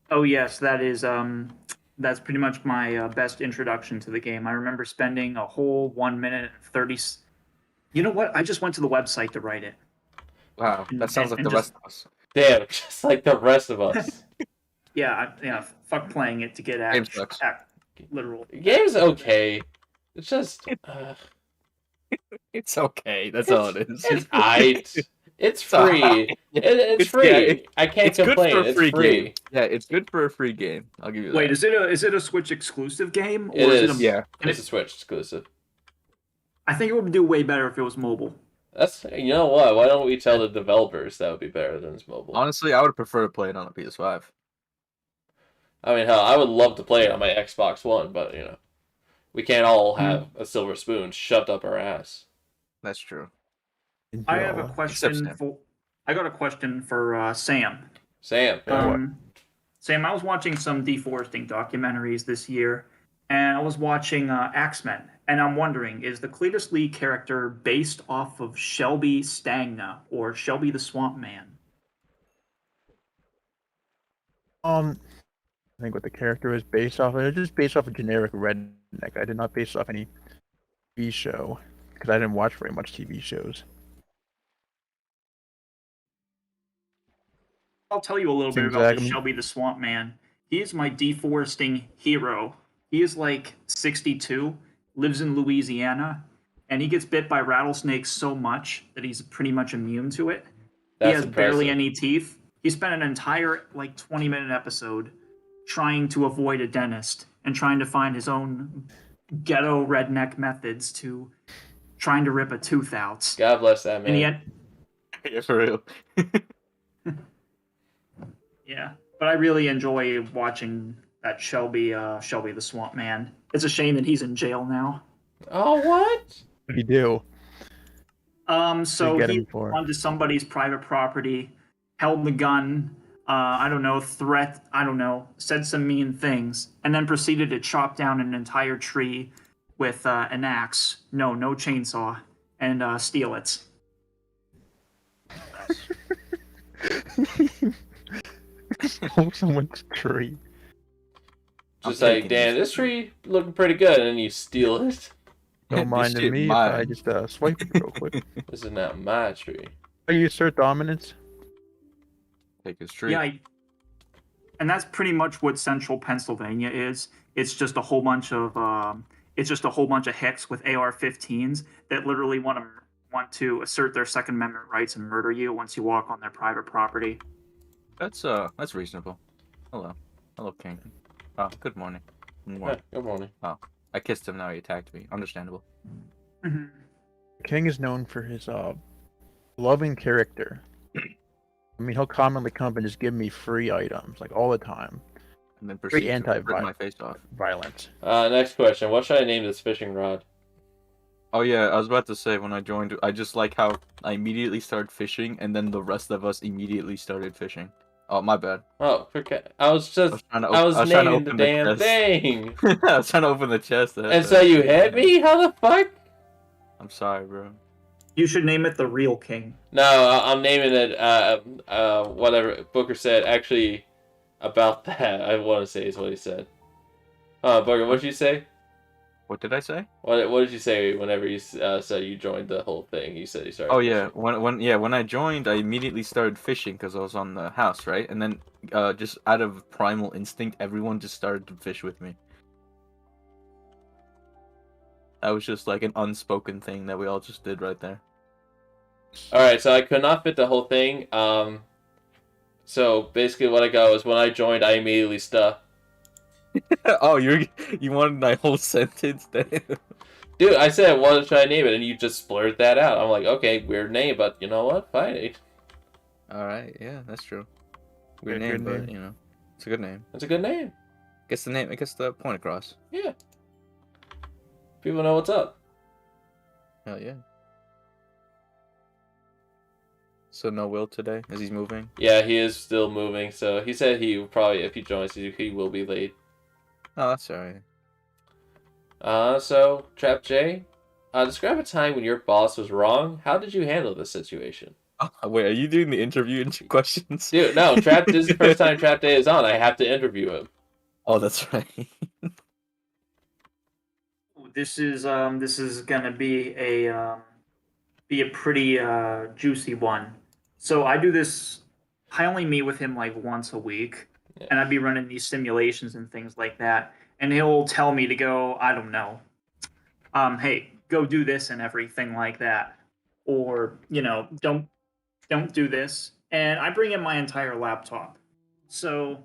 Oh yes, that's pretty much my best introduction to the game. I remember spending a whole 1 minute and 30. You know what? I just went to the website to write it. Wow, that sounds like And the just- rest of us. Damn, just like the rest of us. Yeah, fuck playing it to get Game sucks. literal. The game's okay. It's just, It's okay. That's all it is. it's aight. It's free. alright. It's It's- free. yeah, I can't It's good complain. for a free it's free. game. Yeah, it's good for a free game. I'll give you that. Wait, is it a Switch exclusive game? It is. a, Yeah. and It's a Switch exclusive. I think it would do way better if it was mobile. That's you know what? Why don't we tell the developers that would be better than it's mobile? Honestly, I would prefer to play it on a PS5. I mean, hell, I would love to play it on my Xbox One, but you know, we can't all have a silver spoon shoved up our ass. That's true. I have a Joe. question Sam. for. I got a question for Sam. Sam, yeah. Sam, I was watching some deforesting documentaries this year, and I was watching Axemen, and I'm wondering, is the Cletus Lee character based off of Shelby Stagna or Shelby the Swamp Man? I think what the character is based off of, it's just based off a generic redneck. I did not base off any TV show because I didn't watch very much TV shows. I'll tell you a little bit about this Shelby the Swamp Man. He is my deforesting hero. He is like 62, lives in Louisiana, and he gets bit by rattlesnakes so much that he's pretty much immune to it. That's he has impressive. barely any teeth. He spent an entire 20-minute episode trying to avoid a dentist and trying to find his own ghetto redneck methods to trying to rip a tooth out. God bless that man. And he had, Yeah, for real. yeah, but I really enjoy watching that Shelby the Swamp Man. It's a shame that he's in jail now. Oh, what? What do you do? So get he him for? onto somebody's private property, held the gun, said some mean things, and then proceeded to chop down an entire tree with an axe. No chainsaw, and steal it. Someone's tree. Just like, damn, this tree looking pretty good, and then you steal it. Don't This mind shit me if mine. I just swipe it real quick. This is not my tree. Are you assert dominance? Take his tree. Yeah, and that's pretty much what Central Pennsylvania is. It's just a whole bunch of hicks with AR-15s that literally want to assert their Second Amendment rights and murder you once you walk on their private property. That's reasonable. Hello, King. Oh, good morning. Yeah, good morning. I kissed him. Now he attacked me. Understandable. Mm-hmm. King is known for his loving character. I mean, he'll commonly come and just give me free items, like all the time. And then Very proceed to rip anti-violent. my face off. Violence. Next question. What should I name this fishing rod? Oh yeah, I was about to say when I joined, I just like how I immediately started fishing, and then the rest of us immediately started fishing. Oh, my bad. Oh, I was just trying to I was trying to naming the open damn chest. thing. I was trying to open the chest. And so you hit me? How the fuck? I'm sorry, bro. You should name it the Real King. No, I'm naming it whatever Booker said. Actually, about that, I want to say is what he said. Booker, what did you say? What did I say? What did you say whenever you said you joined the whole thing? You said you started. Oh yeah, fishing. when I joined, I immediately started fishing because I was on the house, right? And then, just out of primal instinct, everyone just started to fish with me. That was just like an unspoken thing that we all just did right there. All right, so I could not fit the whole thing. So basically, what I got was when I joined, I immediately stuck. Oh, you wanted my whole sentence then? Dude, I said, what should I name it? And you just blurred that out. I'm like, okay, weird name, but you know what? Fine. All right, yeah, that's true. Good Weird name, but name. you know, it's a good name. It's a good name. Gets the name. It gets the point across. Yeah. People know what's up. Hell yeah. So no Will today as he's moving. Yeah, he is still moving. So he said he will probably, if he joins, he will be late. Oh, that's alright. So Trap J, describe a time when your boss was wrong. How did you handle this situation? Oh, wait, are you doing the interview questions? Dude, no, Trap. This is the first time Trap Day is on. I have to interview him. Oh, that's right. This is gonna be a pretty juicy one. So I do this. I only meet with him like once a week, Yeah. and I'd be running these simulations and things like that. And he'll tell me to go. I don't know. Hey, go do this and everything like that, or don't do this. And I bring in my entire laptop, so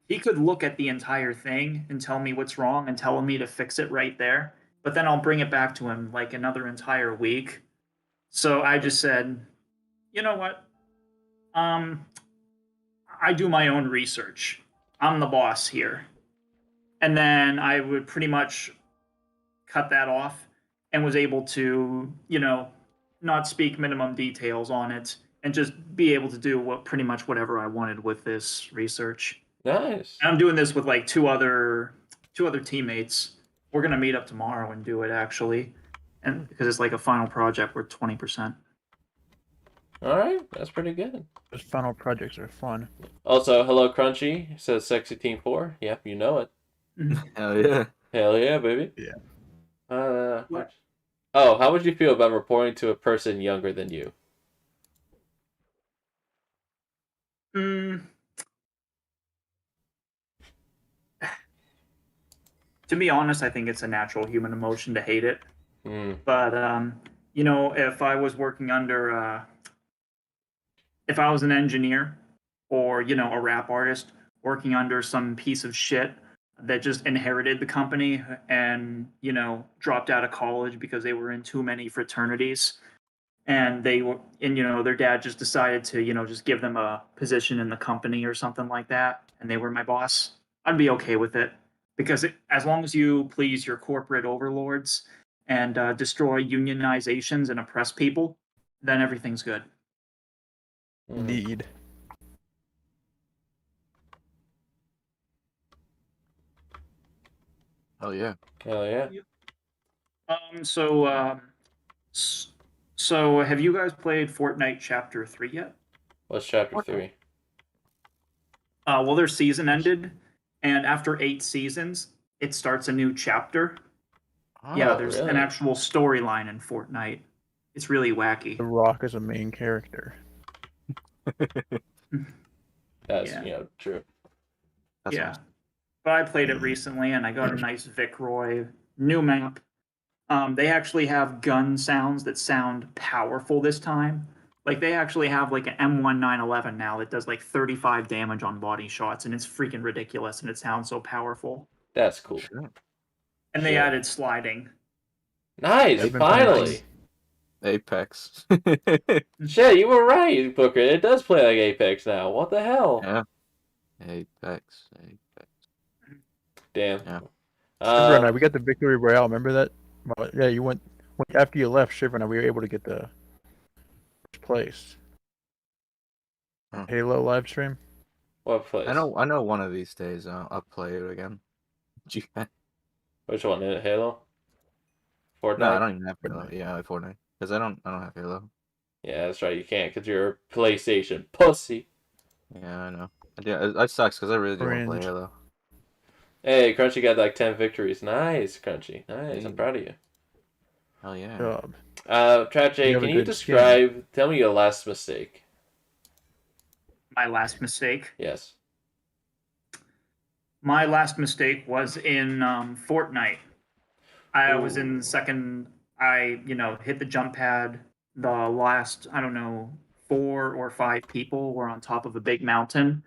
he could look at the entire thing and tell me what's wrong and tell me to fix it right there. but then I'll bring it back to him like another entire week. So I just said, you know what? I do my own research. I'm the boss here. And then I would pretty much cut that off and was able to, not speak minimum details on it and just be able to do pretty much whatever I wanted with this research. Nice. And I'm doing this with like two other teammates. We're gonna meet up tomorrow and do it actually, and because it's like a final project, we're 20%. All right, that's pretty good. Those final projects are fun. Also, hello Crunchy says Sexy Team 4. Yep, you know it. Hell yeah. Hell yeah, baby. Yeah. What? Oh, how would you feel about reporting to a person younger than you? To be honest, I think it's a natural human emotion to hate it. Hmm. But if I was working under, if I was an engineer or a rap artist working under some piece of shit that just inherited the company and dropped out of college because they were in too many fraternities, and their dad just decided to just give them a position in the company or something like that, and they were my boss, I'd be okay with it, because as long as you please your corporate overlords and destroy unionizations and oppress people, then everything's good. Indeed. Hell yeah. Hell yeah. So have you guys played Fortnite Chapter 3 yet? What's chapter 3? Well, their season ended, and after 8 seasons, it starts a new chapter. Yeah, there's really? an actual storyline in Fortnite. It's really wacky. The Rock is a main character. That's Yeah. true. That's Yeah. nice. But I played it recently, and I got a nice Vic Roy new map. They actually have gun sounds that sound powerful this time. Like, they actually have like an M1911 now that does like 35 damage on body shots, and it's freaking ridiculous, and it sounds so powerful. That's cool. Sure. And they Sure. added sliding. Nice, I've been playing finally. Apex. Shit, you were right, Booker. It does play like Apex now. What the hell? Yeah. Apex. Damn. Yeah. Shiver and I, we got the Victory Royale. Remember that? Well, yeah, you went after you left. Shiver and I, we were able to get the first place. Huh. Halo live stream. What place? I know one of these days I'll play it again. Which one? Halo? Fortnite? No, I don't even have Halo. Yeah, like Fortnite. Because I don't have Halo. Yeah, that's right. You can't because you're a PlayStation pussy. Yeah, I know. Yeah, it sucks because I really do want to play Cringe. Halo. Hey, Crunchy got like 10 victories. Nice, Crunchy. Nice. I'm Hey. proud of you. Hell yeah. Job. Trap J, You have a can you good describe, tell me your last mistake? My last mistake. Yes. My last mistake was in Fortnite. I was in Ooh. second. I hit the jump pad. The last, I don't know, 4 or 5 people were on top of a big mountain,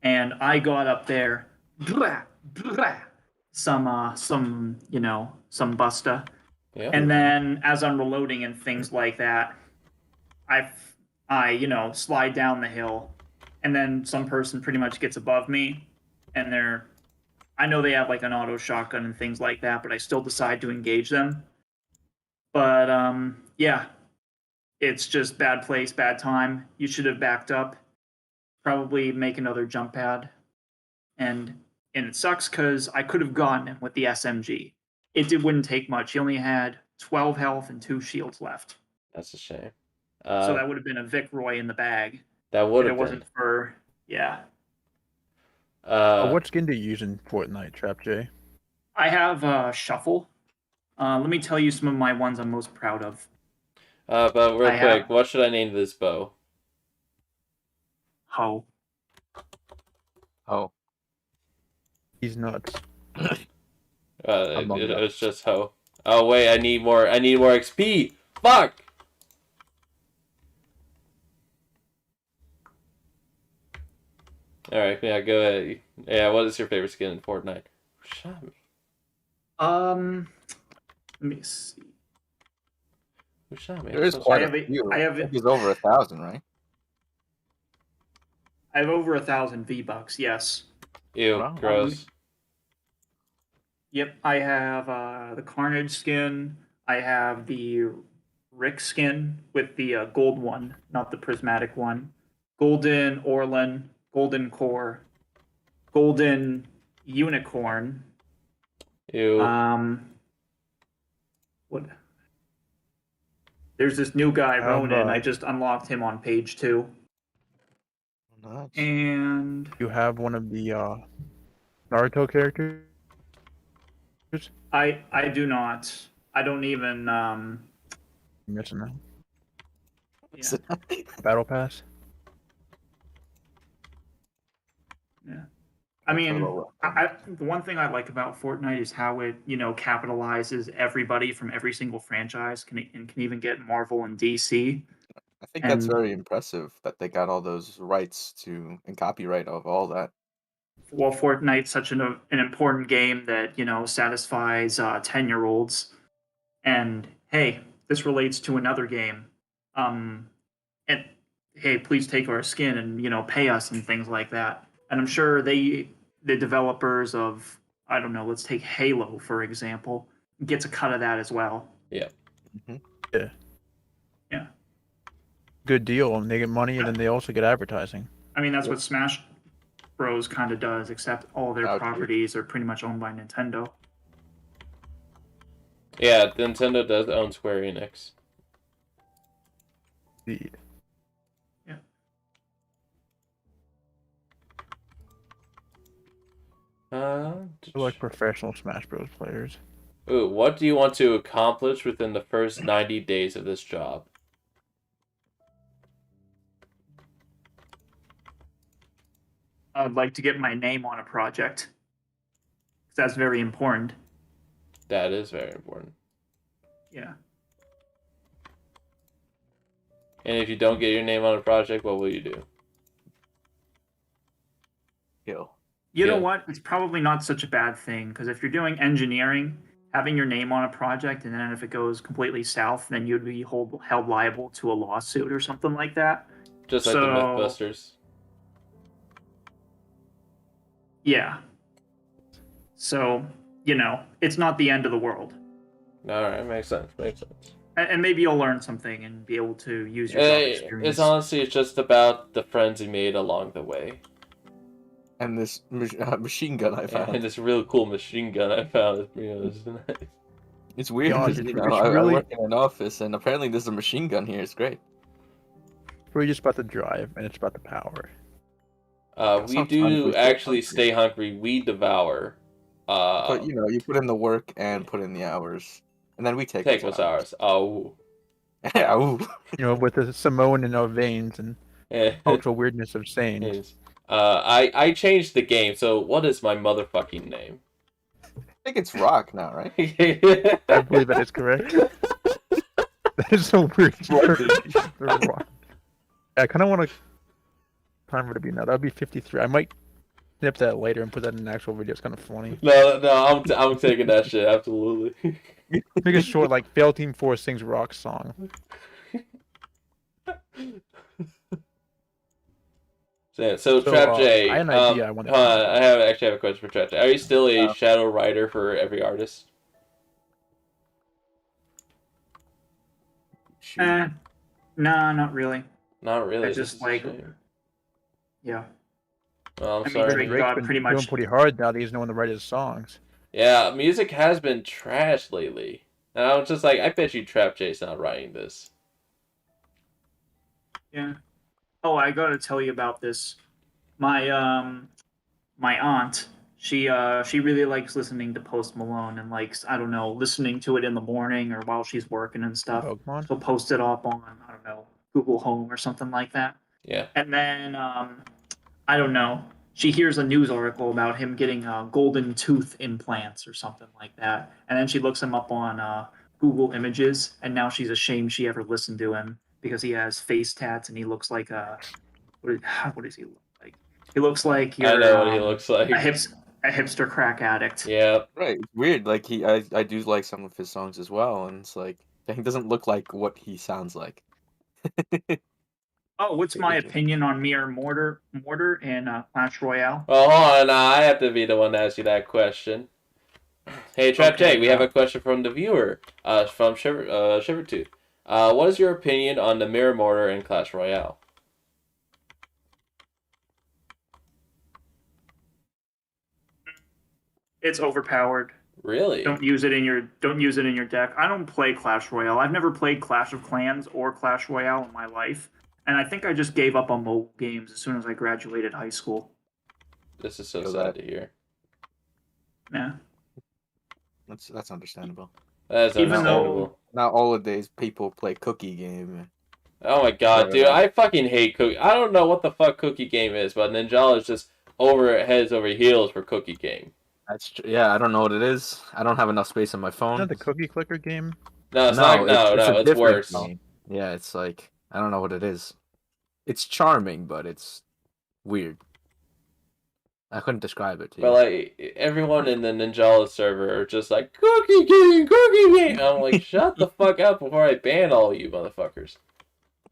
and I got up there. Blah, blah, some busta. Yeah. And then as I'm reloading and things like that, I slide down the hill, and then some person pretty much gets above me, and I know they have like an auto shotgun and things like that, but I still decide to engage them. But yeah, it's just bad place, bad time. You should have backed up, probably make another jump pad, and it sucks because I could have gotten him with the SMG. Wouldn't take much. He only had 12 health and 2 shields left. That's a shame. So that would have been a Vic Roy in the bag. That would If have it wasn't been. for, yeah. What skin do you use in Fortnite, Trap J? I have Shuffle. Let me tell you some of my ones I'm most proud of. But real I quick, have- what should I name this bow? Ho. Oh. He's nuts. Among It's just Ho. Oh wait, I need more XP. Fuck. All right, yeah, go ahead. Yeah, what is your favorite skin in Fortnite? Shut me. Let me see. Who shot me? There I'm is so quite sorry. a few. I I have think it. there's over 1,000, right? I have over 1,000 V-Bucks. Yes. Ew, Wow. gross. Yep. I have the Carnage skin. I have the Rick skin with the gold one, not the prismatic one. Golden Orlan, Golden Core, Golden Unicorn. Ew. What? There's this new guy, Have, Ronan. I just unlocked him on page 2. Nice. And You have one of the Naruto characters. I do not. I don't even I'm missing that. yeah. Battle Pass. Yeah. I mean, the one thing I like about Fortnite is how it, capitalizes everybody from every single franchise and can even get Marvel and DC. I think that's And very impressive that they got all those rights to and copyright of all that. while Fortnite's such an important game that, satisfies 10-year-olds, and hey, this relates to another game. And hey, please take our skin and, pay us and things like that. And I'm sure the developers of, I don't know, let's take Halo for example, gets a cut of that as well. Yeah. Mm-hmm. Yeah. Yeah. Good deal, and they get money, and then they also get advertising. I mean, that's what Smash Bros kind of does, except all their Oh, true. properties are pretty much owned by Nintendo. Yeah, Nintendo does own Square Enix. Indeed. Yeah. They're like professional Smash Bros. Players. Ooh, what do you want to accomplish within the first 90 days of this job? I'd like to get my name on a project. 'Cause that's very important. That is very important. Yeah. And if you don't get your name on a project, what will you do? Kill. You know Yeah. what? It's probably not such a bad thing, because if you're doing engineering, having your name on a project, and then if it goes completely south, then you'd be held liable to a lawsuit or something like that. Just like the So- Mythbusters. Yeah. So, it's not the end of the world. Alright, makes sense, makes sense. And maybe you'll learn something and be able to use your job experience. It's just about the friends you made along the way. And this machine gun I found. And this really cool machine gun I found. It's nice. It's weird Yeah, because it's I really- work in an office and apparently there's a machine gun here. It's great. It's really just about the drive, and it's about the power. We Sometimes do we feel actually hungry. stay hungry. We devour. But you put in the work and put in the hours, and then we take What's ours. Oh. Yeah, ooh. With the Samoan in our veins and cultural weirdness of saying. Yes. I changed the game, so what is my motherfucking name? I think it's rock now, right? I believe that is correct. That is so weird. I kind of want to timer to be now. That would be 53. I might snip that later and put that in an actual video. It's kind of funny. No, I'm taking that shit, absolutely. Make it short, like Fail Team 4 sings rock song. So Trap J, I had an idea I wanted to I actually have a question for Trap J. Are you still a shadow writer for every artist? No, not really. Not really. I this just is a like, shame. yeah. Well, I'm I mean, sorry. Drake- Drake's God, been pretty much- doing pretty hard now that he's knowing to write his songs. Yeah, music has been trash lately. And I was just like, I bet you Trap J's not writing this. Yeah. Oh, I gotta tell you about this. My aunt, she really likes listening to Post Malone and likes, I don't know, listening to it in the morning or while she's working and stuff. Pokemon? She'll post it up on, I don't know, Google Home or something like that. Yeah. And then I don't know, she hears a news article about him getting golden tooth implants or something like that. And then she looks him up on Google Images, and now she's ashamed she ever listened to him because he has face tats and he looks like what does he look like? He looks like I know what he looks like. a hipster crack addict. Yeah. Right. It's weird. Like I do like some of his songs as well, and it's like he doesn't look like what he sounds like. Oh, what's my opinion on Mortar in Clash Royale? Well, hold on. I have to be the one to ask you that question. Hey, Trap Okay, Jake, we have a question from the viewer, from Shivertooth. What is your opinion on the Mirror Mortar in Clash Royale? It's overpowered. Really? Don't use it in your deck. I don't play Clash Royale. I've never played Clash of Clans or Clash Royale in my life, and I think I just gave up on mobile games as soon as I graduated high school. This is so Feel sad that. to hear. Yeah. That's understandable. That is Even understandable. Now all the days people play cookie game. Oh my god, Whatever dude, that- I fucking hate Cookie. I don't know what the fuck Cookie Game is, but Ninjala is just heads over heels for Cookie Game. Yeah, I don't know what it is. I don't have enough space on my phone. Isn't that the cookie clicker game? No, it's No, not. No, it's a it's different worse. game. Yeah, it's like I don't know what it is. It's charming, but it's weird. I couldn't describe it to you. But like everyone in the Ninjala server are just like Cookie Game, Cookie Game. I'm like, shut the fuck up before I ban all you motherfuckers.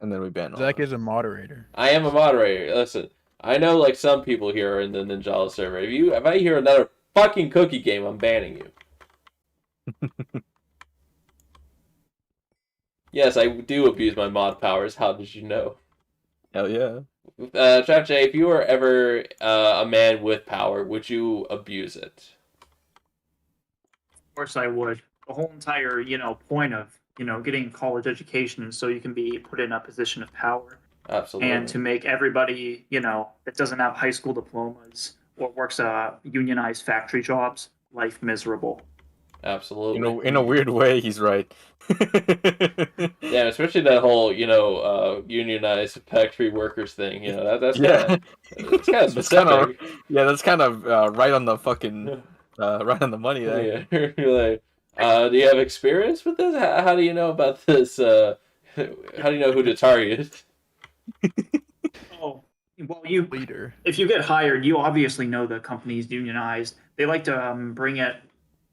And then we ban all. Zach is a moderator. I am a moderator. Listen, I know like some people here are in the Ninjala server. If I hear another fucking Cookie Game, I'm banning you. Yes, I do abuse my mod powers. How did you know? Hell yeah. Trap J, if you were ever a man with power, would you abuse it? Of course I would. The whole entire, point of, getting a college education is so you can be put in a position of power. Absolutely. And to make everybody, that doesn't have high school diplomas or works unionized factory jobs, life miserable. Absolutely. In a weird way, he's right. Yeah, especially that whole, unionized factory workers thing. That's Yeah. it's kind of specific. That's kind of right on the fucking right on the money there. Yeah. You're like, do you have experience with this? How do you know about this? How do you know who to target? Oh, well, Leader. if you get hired, you obviously know the company's unionized. They like to bring it,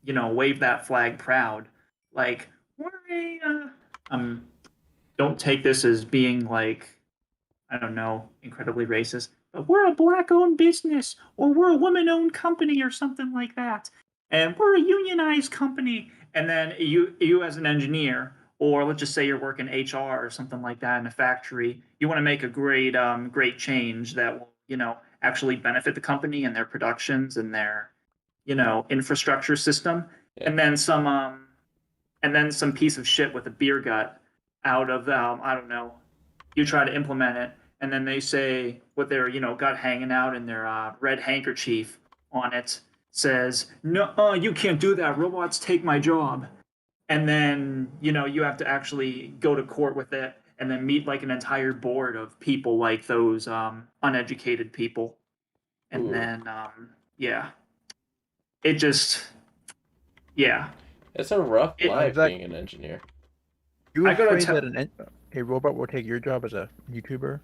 wave that flag proud. Like, we're don't take this as being like, I don't know, incredibly racist, but we're a black-owned business, or we're a woman-owned company, or something like that, and we're a unionized company. And then you as an engineer, or let's just say you're working HR or something like that in a factory, you want to make a great change that will, actually benefit the company and their productions and their, infrastructure system. Yeah. And then some piece of shit with a beer gut out of, I don't know, you try to implement it, and then they say with their, gut hanging out and their red handkerchief on it says, no, you can't do that. Robots take my job. And then, you have to actually go to court with it and then meet like an entire board of people like those uneducated people. And Ooh. then, yeah. It just, yeah. It's a rough life Zach, being an engineer. You I gotta afraid tell- that a robot will take your job as a YouTuber?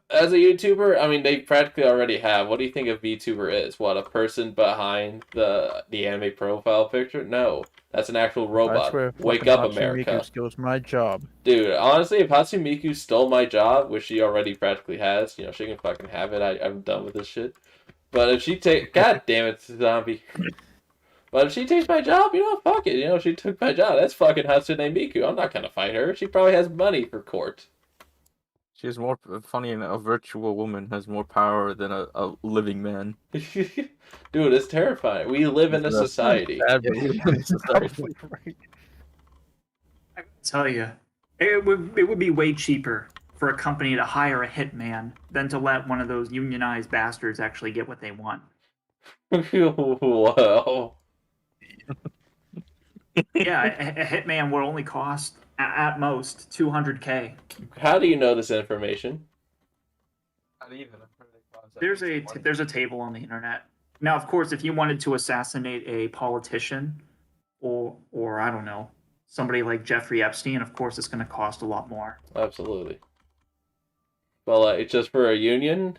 As a YouTuber, I mean, they practically already have. What do you think a VTuber is? What, a person behind the anime profile picture? No, that's an actual robot. That's where Wake fucking up, Hatsune America. Miku steals my job. Dude, honestly, if Hatsune Miku stole my job, which she already practically has, she can fucking have it. I'm done with this shit. But if she God damn it, zombie. But if she takes my job, fuck it. She took my job. That's fucking Hatsune Miku. I'm not gonna fight her. She probably has money for court. She has more funny, and a virtual woman has more power than a living man. Dude, it's terrifying. We live in a society. Bad, Yeah, but we live in a society. probably right. I gotta tell you, it would be way cheaper for a company to hire a hitman than to let one of those unionized bastards actually get what they want. Whoa. Yeah, a hitman will only cost at most $200K. How do you know this information? There's a table on the internet. Now, of course, if you wanted to assassinate a politician, or I don't know, somebody like Jeffrey Epstein, of course, it's going to cost a lot more. Absolutely. Well, it's just for a union?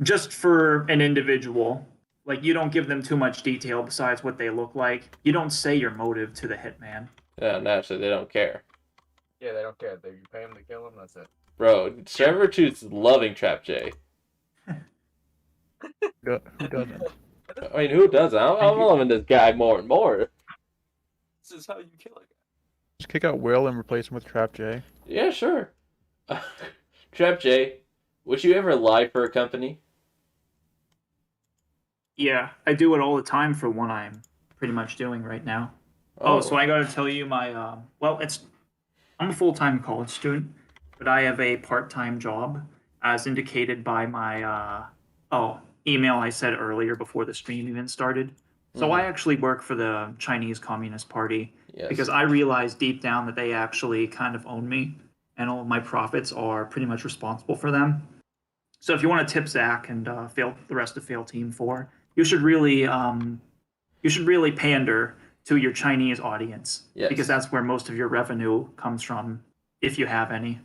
Just for an individual, Like, you don't give them too much detail besides what they look like. You don't say your motive to the hitman. Yeah, naturally, they don't care. Yeah, they don't care. You pay them to kill them. That's it. Bro, Trevor Tooth's loving Trap J. Who doesn't? I mean, who doesn't? I'm loving this guy more and more. This is how you kill a guy. Just kick out Will and replace him with Trap J. Yeah, sure. Trap J, would you ever lie for a company? Yeah, I do it all the time for what I'm pretty much doing right now. Oh, so I gotta tell you my, I'm a full-time college student, but I have a part-time job, as indicated by my, email I said earlier before the stream even started. So I actually work for the Chinese Communist Party, Yes. because I realized deep down that they actually kind of own me, and all of my profits are pretty much responsible for them. So if you want to tip Zach and the rest of Fail Team 4, you should really pander to your Chinese audience, Yes. because that's where most of your revenue comes from, if you have any.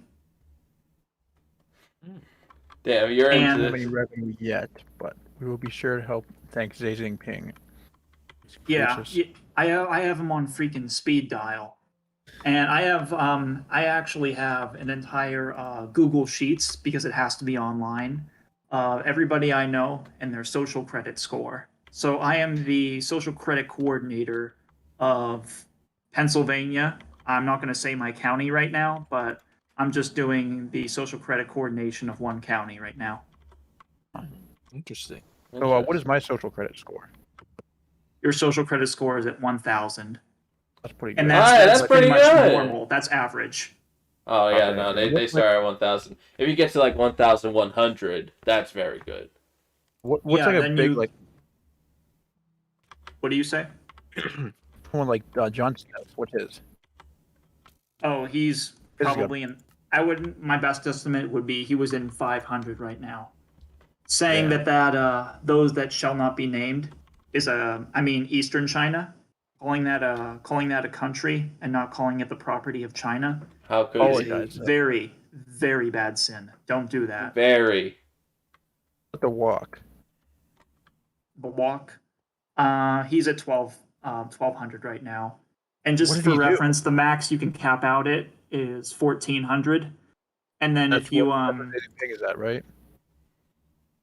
Damn, you're And- I don't into have any this. revenue yet, but we will be sure to help. Thanks, Xi Jinping. He's Yeah, gracious. I have them on freaking speed dial, and I actually have an entire Google Sheets, because it has to be online. Everybody I know and their social credit score. So I am the social credit coordinator of Pennsylvania. I'm not going to say my county right now, but I'm just doing the social credit coordination of one county right now. Interesting. So, what is my social credit score? Your social credit score is at 1,000. That's pretty good. And that's pretty much good. normal. That's average. Oh yeah, Okay. no, they start at 1,000. If you get to like 1,100, that's very good. What's Yeah, like a then big you- like What do you say? someone like John Smith? What's his? Oh, he's This is probably in. My best estimate would be he was in 500 right now. Saying Yeah. that those that shall not be named is Eastern China, calling that a country and not calling it the property of China How could Oh, he? is yeah, a it's, very, very bad sin. Don't do that. Very. The walk. The walk, he's at 1,200 right now. And What just did for he do? reference, the max you can cap out it is 1,400. And then if you Xi Jinping is that right?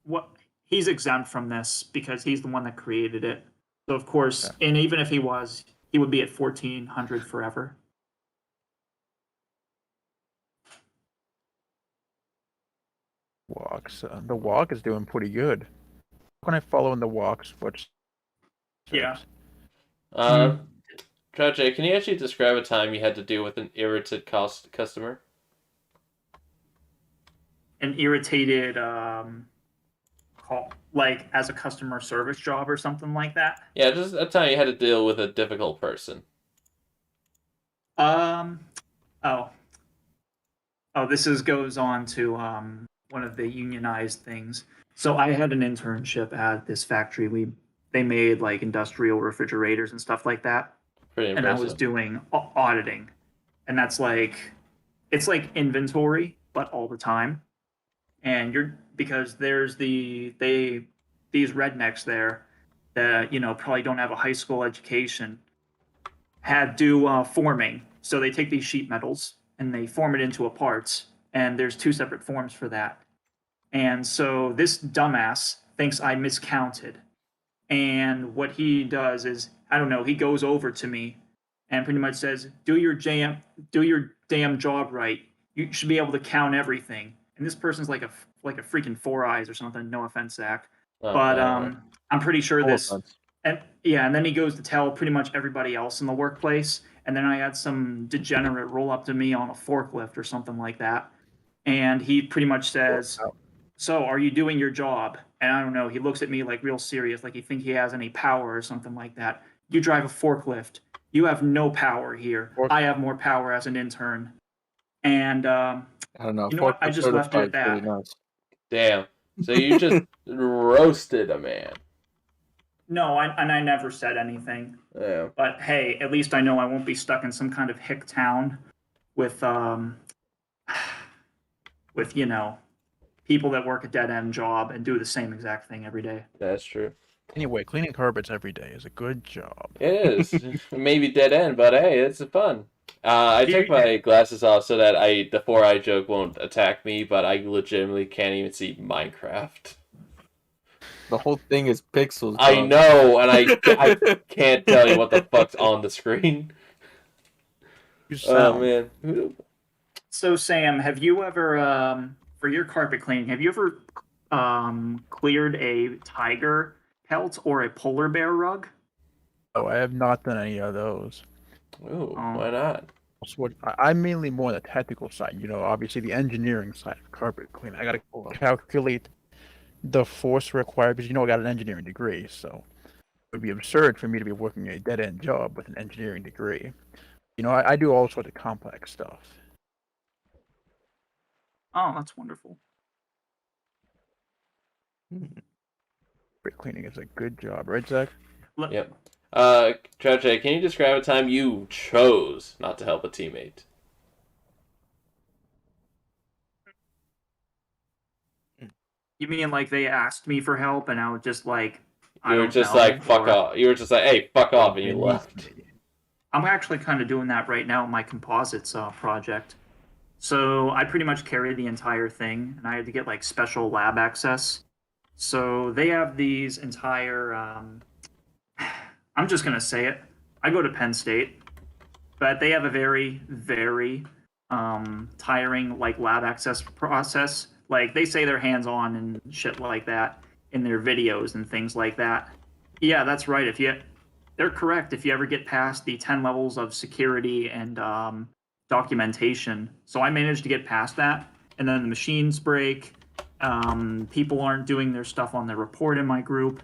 what he's exempt from this because he's the one that created it. So of course, and even if he would be at 1,400 forever. Walks. The walk is doing pretty good. How can I follow in the walk's footsteps? Yeah. Tragic, can you actually describe a time you had to deal with an irritated customer? An irritated call, like as a customer service job or something like that. Yeah, just a time you had to deal with a difficult person. This goes on to one of the unionized things. So I had an internship at this factory. They made like industrial refrigerators and stuff like that. Pretty And impressive. I was doing auditing, and that's it's like inventory, but all the time. And because there's these rednecks there that probably don't have a high school education, had do forming. So they take these sheet metals and they form it into a parts, and there's two separate forms for that. And so this dumbass thinks I miscounted. And what he does is, I don't know, he goes over to me and pretty much says, do your damn job right. You should be able to count everything. And this person's like a freaking Four Eyes or something. No offense, Zach. Oh, But no. I'm pretty sure Full this. offense. And then he goes to tell pretty much everybody else in the workplace. And then I had some degenerate roll up to me on a forklift or something like that. And he pretty much says, so are you doing your job? And I don't know, he looks at me like real serious, like he thinks he has any power or something like that. You drive a forklift. You have no power here. I have more power as an intern. And I don't know. You know what? I just left it at certified's really that. nice. Damn. So you just roasted a man. no, I never said anything. Yeah. But hey, at least I know I won't be stuck in some kind of hick town with people that work a dead end job and do the same exact thing every day. That's true. Anyway, cleaning carpets every day is a good job. It is. Maybe dead end, but hey, it's fun. I Do take you- my glasses off so that the 4-eye joke won't attack me, but I legitimately can't even see Minecraft. The whole thing is pixels. I dog. know, and I can't tell you what the fuck's on the screen. You Oh sound. man. So Sam, have you ever for your carpet cleaning, have you ever cleared a tiger pelt or a polar bear rug? Oh, I have not done any of those. Ooh, Oh. why not? So I'm mainly more on the technical side. Obviously the engineering side of carpet cleaning. I gotta calculate the force required because I got an engineering degree, so it would be absurd for me to be working a dead end job with an engineering degree. I do all sorts of complex stuff. Oh, that's wonderful. Carpet cleaning is a good job, right, Zach? Yep. Trache, can you describe a time you chose not to help a teammate? You mean like they asked me for help and I was just like, I You were don't just know, like, fuck or- off. You were just like, hey, fuck off, and you Beneath left. me. I'm actually kind of doing that right now in my composites project. So I pretty much carry the entire thing, and I had to get like special lab access. So they have these entire. I'm just gonna say it. I go to Penn State, but they have a very, very tiring like lab access process. Like they say they're hands on and shit like that in their videos and things like that. Yeah, that's right. They're correct. If you ever get past the 10 levels of security and documentation, so I managed to get past that, and then the machines break. People aren't doing their stuff on the report in my group,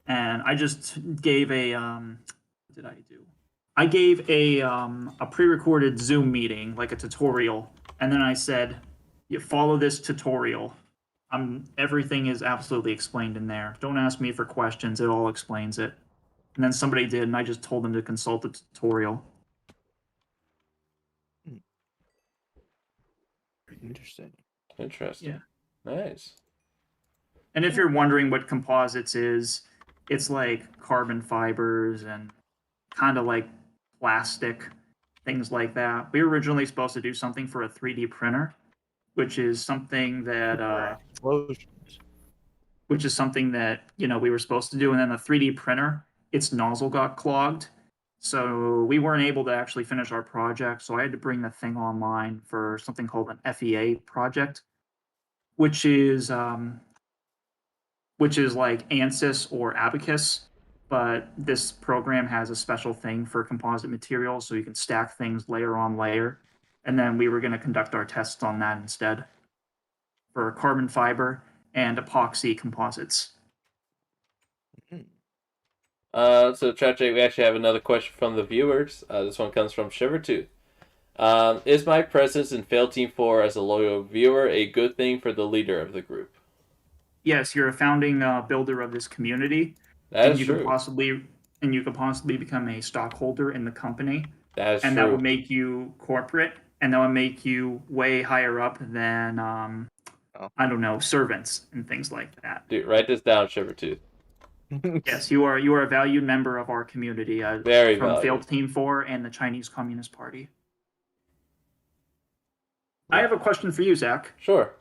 and I just gave a what did I do? I gave a pre-recorded Zoom meeting, like a tutorial, and then I said, "You follow this tutorial. Everything is absolutely explained in there. Don't ask me for questions. It all explains it." And then somebody did, and I just told them to consult the tutorial. Interesting. Interesting. Yeah. Nice. And if you're wondering what composites is, it's like carbon fibers and kind of like plastic, things like that. We were originally supposed to do something for a 3D printer, which is something that Explosions. we were supposed to do, and then the 3D printer, its nozzle got clogged, so we weren't able to actually finish our project. So I had to bring the thing online for something called an FEA project, which is like ANSYS or Abacus, but this program has a special thing for composite materials, so you can stack things layer on layer. And then we were going to conduct our tests on that instead for carbon fiber and epoxy composites. So Trache, we actually have another question from the viewers. This one comes from Shivertooth. Is my presence in Fail Team 4 as a loyal viewer a good thing for the leader of the group? Yes, you're a founding builder of this community, That and is you true. could possibly become a stockholder in the company, That is and true. that would make you corporate, and that would make you way higher up than I don't know, servants and things like that. Dude, write this down, Shivertooth. Yes, you are a valued member of our community. Very from valued. Failed Team 4 and the Chinese Communist Party. I have a question for you, Zach. Sure.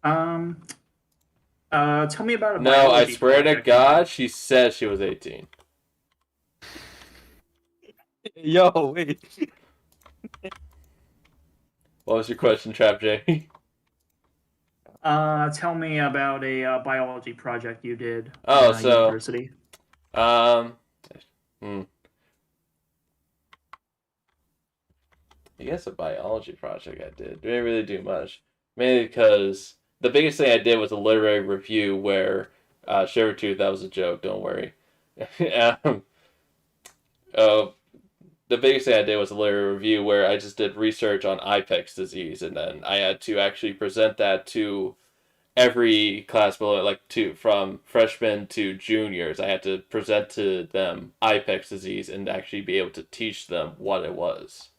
Tell me about a No, I biology swear to project. God, she said she was 18. Yo, wait. What was your question, Trap J? Tell me about a biology project you did Oh, in so- university. I guess a biology project I did. Didn't really do much. Mainly because the biggest thing I did was a literary review where, Shivertooth, that was a joke, don't worry. The biggest thing I did was a literary review where I just did research on IPEX disease, and then I had to actually present that to every class below, from freshmen to juniors. I had to present to them IPEX disease and actually be able to teach them what it was.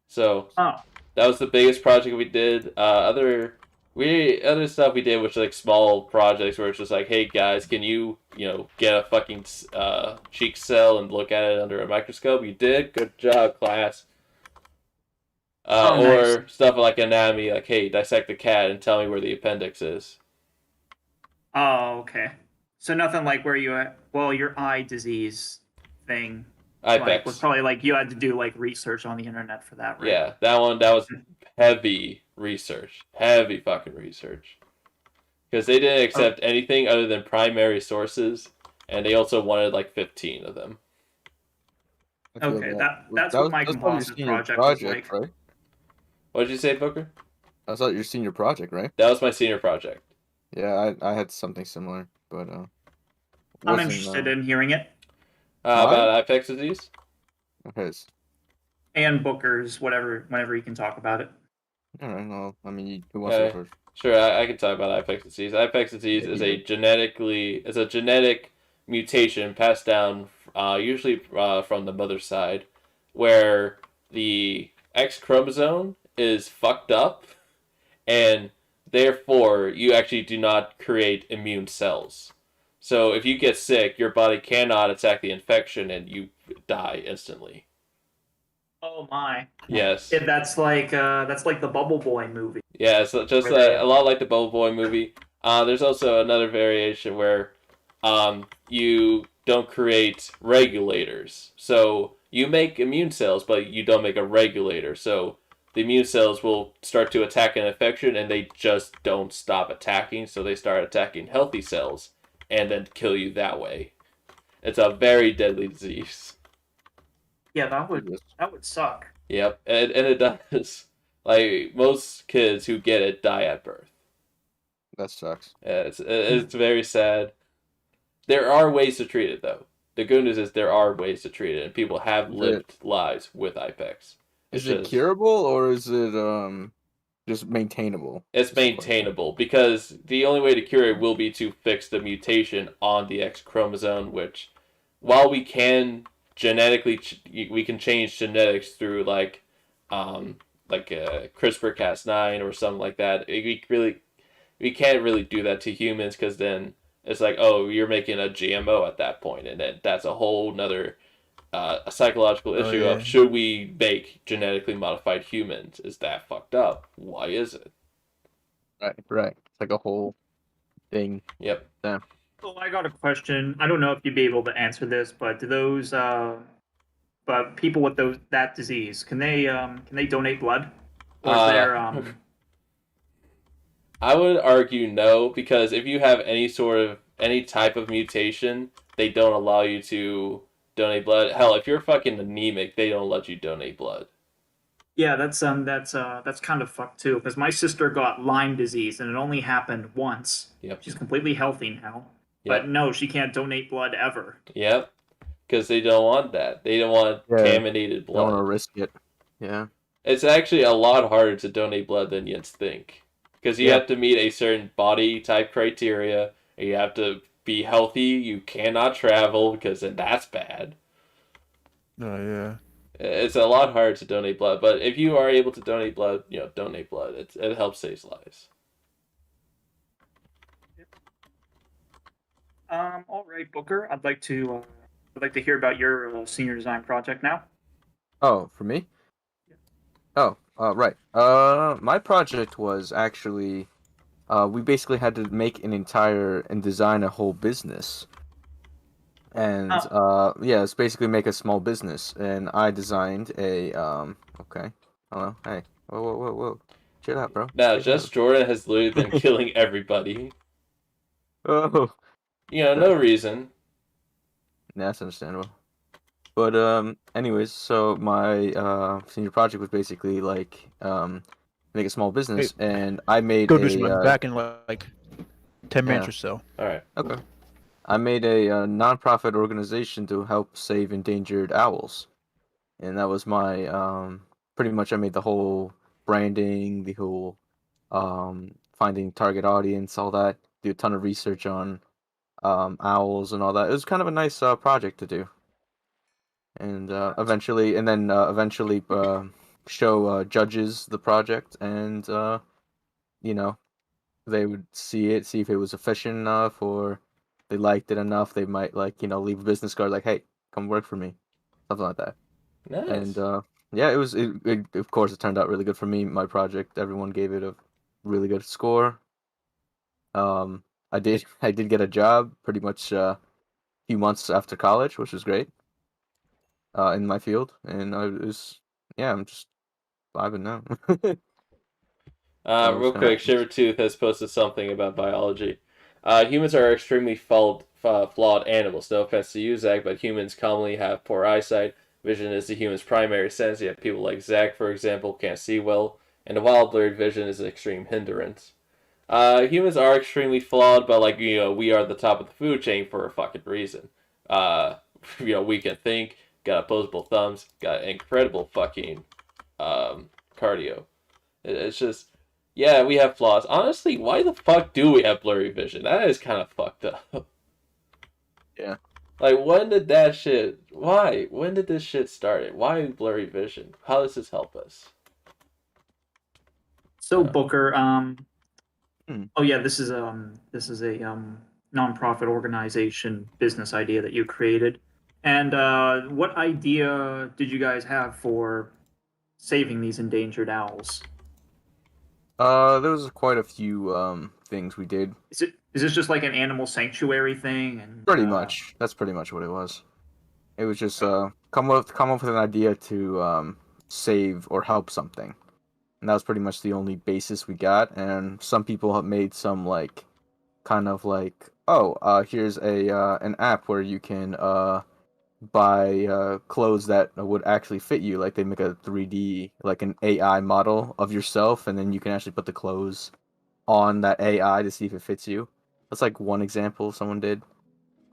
So Oh, that was the biggest project we did. Other Other stuff we did was like small projects where it's just like, hey guys, can you get a fucking cheek cell and look at it under a microscope? You did, good job, class. Oh, nice. Or stuff like anatomy, like, hey, dissect the cat and tell me where the appendix is. Oh, okay. So nothing like where your eye disease thing, like, was IPEX. probably like you had to do like research on the internet for that, right? Yeah, that was heavy research, heavy fucking research, because they didn't accept anything other than primary sources, and they also wanted like 15 of them. Okay, that's what my composite project was like. right? What did you say, Booker? I thought your senior project, right? That was my senior project. Yeah, I had something similar, but I'm interested in hearing it. About IPEX disease. Okay. And Booker's, whenever you can talk about it. All right. Well, I mean, who wants to go first? Sure, I can talk about IPEX disease. IPEX disease is a genetic mutation passed down, usually from the mother's side, where the X chromosome is fucked up, and therefore you actually do not create immune cells. So if you get sick, your body cannot attack the infection, and you die instantly. Oh my! Yes. Yeah, that's like the Bubble Boy movie. Yeah, so just a lot like the Bubble Boy movie. There's also another variation where you don't create regulators. So you make immune cells, but you don't make a regulator. So the immune cells will start to attack an infection, and they just don't stop attacking. So they start attacking healthy cells, and then kill you that way. It's a very deadly disease. Yeah, that would suck. Yep, and it does. Like, most kids who get it die at birth. That sucks. Yeah, it's very sad. There are ways to treat it, though. The good news is there are ways to treat it, and people have lived lives with IPEX. Is it curable, or is it just maintainable? It's maintainable, because the only way to cure it will be to fix the mutation on the X chromosome, which, while we can genetically, we can change genetics through like CRISPR-Cas9 or something like that. We can't really do that to humans, because then it's like, oh, you're making a GMO at that point, and then that's a whole nother a psychological issue of, should we make genetically modified humans? Is that fucked up? Why is it? Right. It's like a whole thing. Yep. Yeah. So I got a question. I don't know if you'd be able to answer this, but do those but people with that disease, can they donate blood? Or is there I would argue no, because if you have any type of mutation, they don't allow you to donate blood. Hell, if you're fucking anemic, they don't let you donate blood. Yeah, that's kind of fucked too, because my sister got Lyme disease and it only happened once. Yep. She's completely healthy now. Yep. But no, she can't donate blood ever. Yep. Because they don't want that. They don't want contaminated blood. Don't want to risk it. Yeah. It's actually a lot harder to donate blood than you'd think. Because you have to meet a certain body type criteria, and you have to be healthy. You cannot travel, because then that's bad. Oh, yeah. It's a lot harder to donate blood, but if you are able to donate blood, donate blood. It helps save lives. All right, Booker. I'd like to hear about your senior design project now. Oh, for me? Oh, right. My project was actually, we basically had to make an entire and design a whole business. And, it's basically make a small business. And I designed a, okay. Hello, hey. Whoa. Chill out, bro. Now, Jordan has literally been killing everybody. Oh. No reason. That's understandable. But anyways, so my senior project was basically like make a small business, and I made Go do some back in like 10 minutes or so. All right. Okay. I made a non-profit organization to help save endangered owls, and that was my pretty much I made the whole branding, the whole finding target audience, all that. Do a ton of research on owls and all that. It was kind of a nice project to do. And eventually show judges the project, and they would see if it was efficient enough, or they liked it enough. They might leave a business card like, "Hey, come work for me," something like that. And Nice. yeah, it of course it turned out really good for me. My project, everyone gave it a really good score. I did I did get a job pretty much a few months after college, which was great. In my field, and I was yeah, I'm just vibing now. So it was Real kind of quick, Shivertooth has posted something about biology. Humans are extremely flawed animals. No offense to you, Zach, but humans commonly have poor eyesight. Vision is the human's primary sense, yet people like Zach, for example, can't see well, and a wild blurred vision is an extreme hindrance. Humans are extremely flawed, but we are the top of the food chain for a fucking reason. Uh, we can think, got opposable thumbs, got incredible fucking cardio. It's just, yeah, we have flaws. Honestly, why the fuck do we have blurry vision? That is kind of fucked up. Yeah. Like, when did that shit? Why? When did this shit start? Why blurry vision? How does this help us? So Booker, Hmm. oh yeah, this is a nonprofit organization business idea that you created. And what idea did you guys have for saving these endangered owls? There was quite a few things we did. Is this just like an animal sanctuary thing? And Pretty much, that's pretty much what it was. It was just come up with an idea to save or help something, and that was pretty much the only basis we got. And some people have made some kind of here's an app where you can buy clothes that would actually fit you. Like they make a 3D, like an AI model of yourself, and then you can actually put the clothes on that AI to see if it fits you. That's like one example someone did.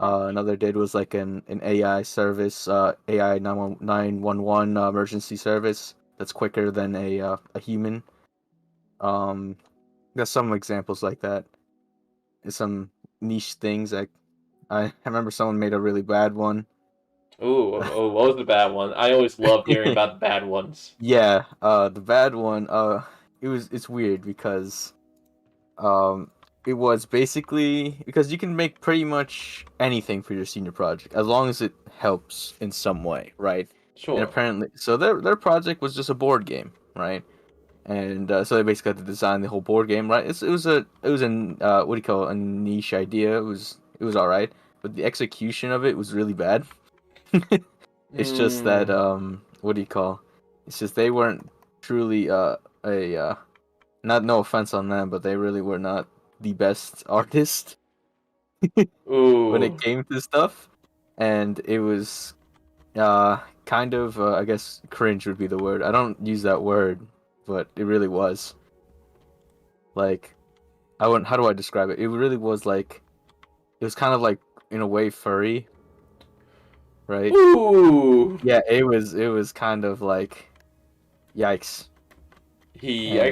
Another did was like an AI service, AI 911 emergency service that's quicker than a human. Um, there's some examples like that. There's some niche things. I remember someone made a really bad one. Ooh, what was the bad one? I always love hearing about the bad ones. Yeah, the bad one, it's weird because um it was basically because you can make pretty much anything for your senior project as long as it helps in some way, right? And Sure. apparently, so their project was just a board game, right? And so they basically had to design the whole board game, right? It was a what do you call it, a niche idea. It was all right, but the execution of it was really bad. It's just that what do you call? It's just they weren't truly a not no offense on them, but they really were not the best artist when Ooh. it came to stuff, and it was kind of I guess cringe would be the word. I don't use that word, but it really was. Like I wouldn't. How do I describe it? It really was like it was kind of like in a way furry, right? Ooh. Yeah, it was kind of like yikes. And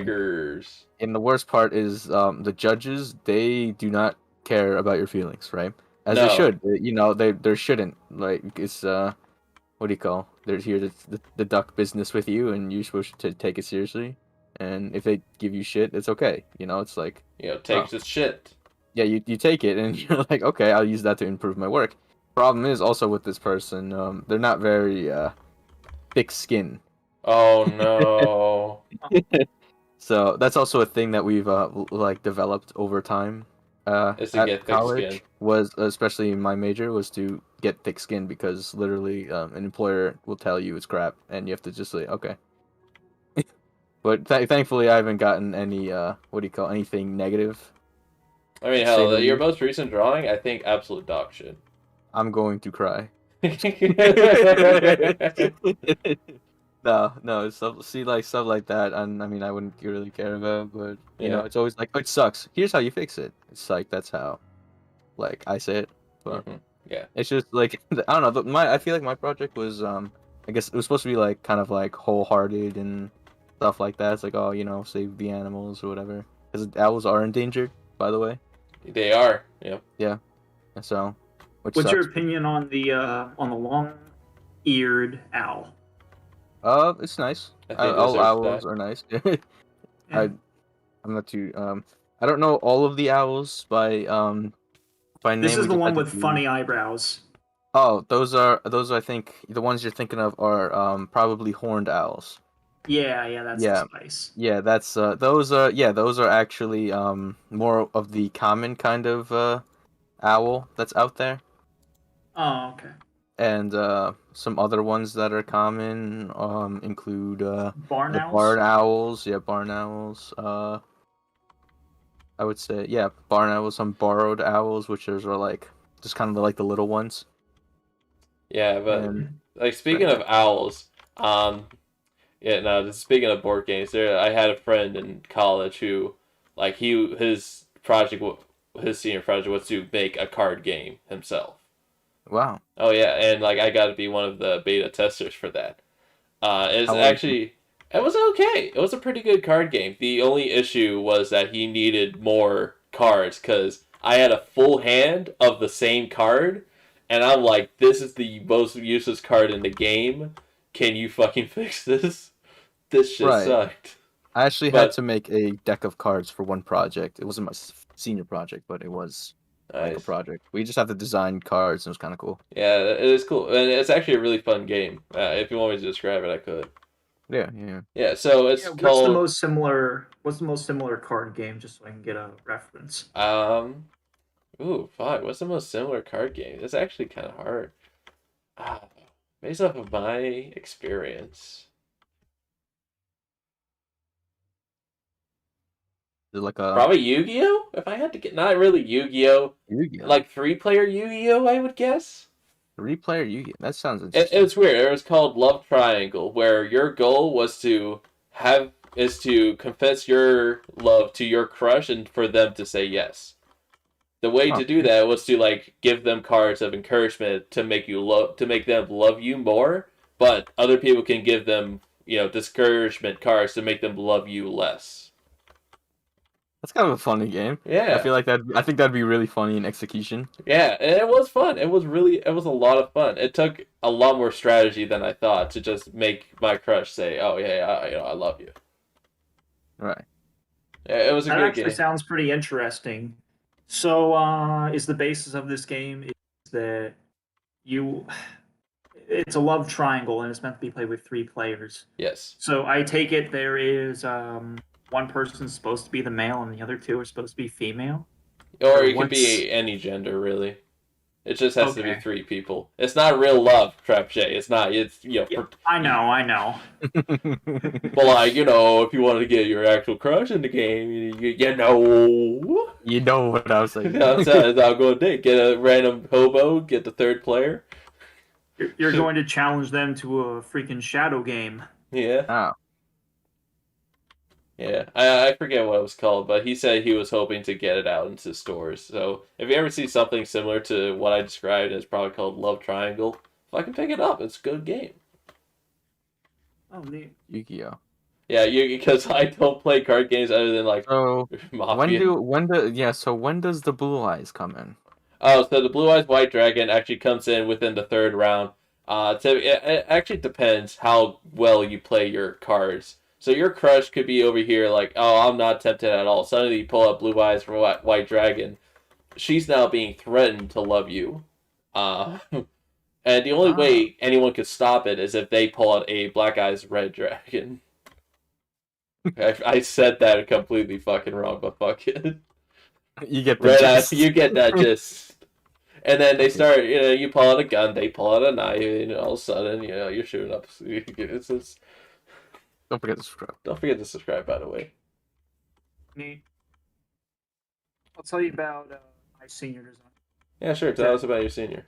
Yikers. and the worst part is the judges, they do not care about your feelings, right? As they No. should. You know, they shouldn't. Like it's what do you call? They're here to deduct business with you, and you're supposed to take it seriously. And if they give you shit, it's okay. You know, it's like, oh Takes its shit. yeah, you take it, and you're like, okay, I'll use that to improve my work. Problem is also with this person, they're not very thick skin. Oh no. So that's also a thing that we've developed over time Is to at get thick skin. college. Was especially my major was to get thick skin because literally an employer will tell you it's crap and you have to just say okay. But thankfully I haven't gotten any what do you call anything negative. I mean, To say the hell, your least. most recent drawing, I think, absolute dog shit. I'm going to cry. No, stuff like that, and I mean, I wouldn't really care about, but you know, Yeah. it's always like, oh, it sucks. Here's how you fix it. It's like that's how, I say it, but Yeah. it's just like I don't know. I feel like my project was I guess it was supposed to be like kind of like wholehearted and stuff like that. It's like, oh, save the animals or whatever, because owls are endangered, by the way. They are. Yep. Yeah, and so which What's your sucks. opinion on the long-eared owl? It's nice. I think it All deserves owls that. are nice. Yeah. I'm not too I don't know all of the owls by name. This is We the just one had to with do- funny eyebrows. Oh, those I think the ones you're thinking of are probably horned owls. Yeah, that's Yeah. the spice. Yeah, that's those are actually more of the common kind of owl that's out there. Oh, okay. And some other ones that are common include Barn the owls? barn owls. Yeah, barn owls. I would say barn owls. Some borrowed owls, which are like just kind of like the little ones. Yeah, but And like speaking of owls, yeah, no, just speaking of board games, I had a friend in college who, like, his senior project was to make a card game himself. wow, Oh yeah, and like I got to be one of the beta testers for that. It's How was it? actually it was okay. It was a pretty good card game. The only issue was that he needed more cards because I had a full hand of the same card, and I'm like, this is the most useless card in the game. Can you fucking fix this? This shit Right. sucked. I actually had But to make a deck of cards for one project. It wasn't my senior project, but it was like a nice. project. We just have to design cards, and it was kind of cool. Yeah, it is cool, and it's actually a really fun game. If you want me to describe it, I could. Yeah. Yeah, so it's Yeah, what's called the most similar card game, just so I can get a reference? Ooh, fuck. What's the most similar card game? It's actually kind of hard. Based off of my experience. Is it like a Probably Yu-Gi-Oh! If I had to get, not really Yu-Gi-Oh! Yu-Gi-Oh? Like 3-player Yu-Gi-Oh! I would guess. 3-player Yu-Gi-Oh? That sounds interesting. It was weird. It was called Love Triangle, where your goal was to confess your love to your crush and for them to say yes. The way to do that was to like give them cards of encouragement to make them love you more, but other people can give them, discouragement cards to make them love you less. That's kind of a funny game. Yeah. I think that'd be really funny in execution. Yeah, and it was fun. It was a lot of fun. It took a lot more strategy than I thought to just make my crush say, "Oh yeah, I love you." Right. It was a That good actually game. sounds pretty interesting. So, is the basis of this game is that it's a love triangle and it's meant to be played with 3 players. Yes. So I take it there is one person's supposed to be the male and the other 2 are supposed to be female. Or Or it could what's- be any gender, really. It just has to be Okay. 3 people. It's not real love, Trapshay. It's not. It's I know. But like, if you wanted to get your actual crush in the game, you know. You know what I was saying. That's how I'm going to do. Get a random hobo, get the 3rd player. You're going to challenge them to a freaking shadow game. Yeah. Ah, Yeah, I forget what it was called, but he said he was hoping to get it out into stores. So if you ever see something similar to what I described, it's probably called Love Triangle. If I can pick it up, it's a good game. Oh, neat. Yu-Gi-Oh. Yeah, because I don't play card games other than like So Mafia. when does the Blue Eyes come in? Oh, so the Blue Eyes White Dragon actually comes in within the 3rd round. It actually depends how well you play your cards. So your crush could be over here like, oh, I'm not tempted at all. Suddenly you pull up Blue Eyes for White Dragon. She's now being threatened to love you. And the only way anyone could stop it is if they pull out a Black Eyes Red Dragon. I said that completely fucking wrong, but fuck it. You get the Red gist. Eyes, you get that just. And then they start, you pull out a gun, they pull out a knife, and all of a sudden, you're shooting up. Don't forget to subscribe. Don't forget to subscribe, by the way. Neat. I'll tell you about my senior design. Yeah, sure. Tell us about your senior.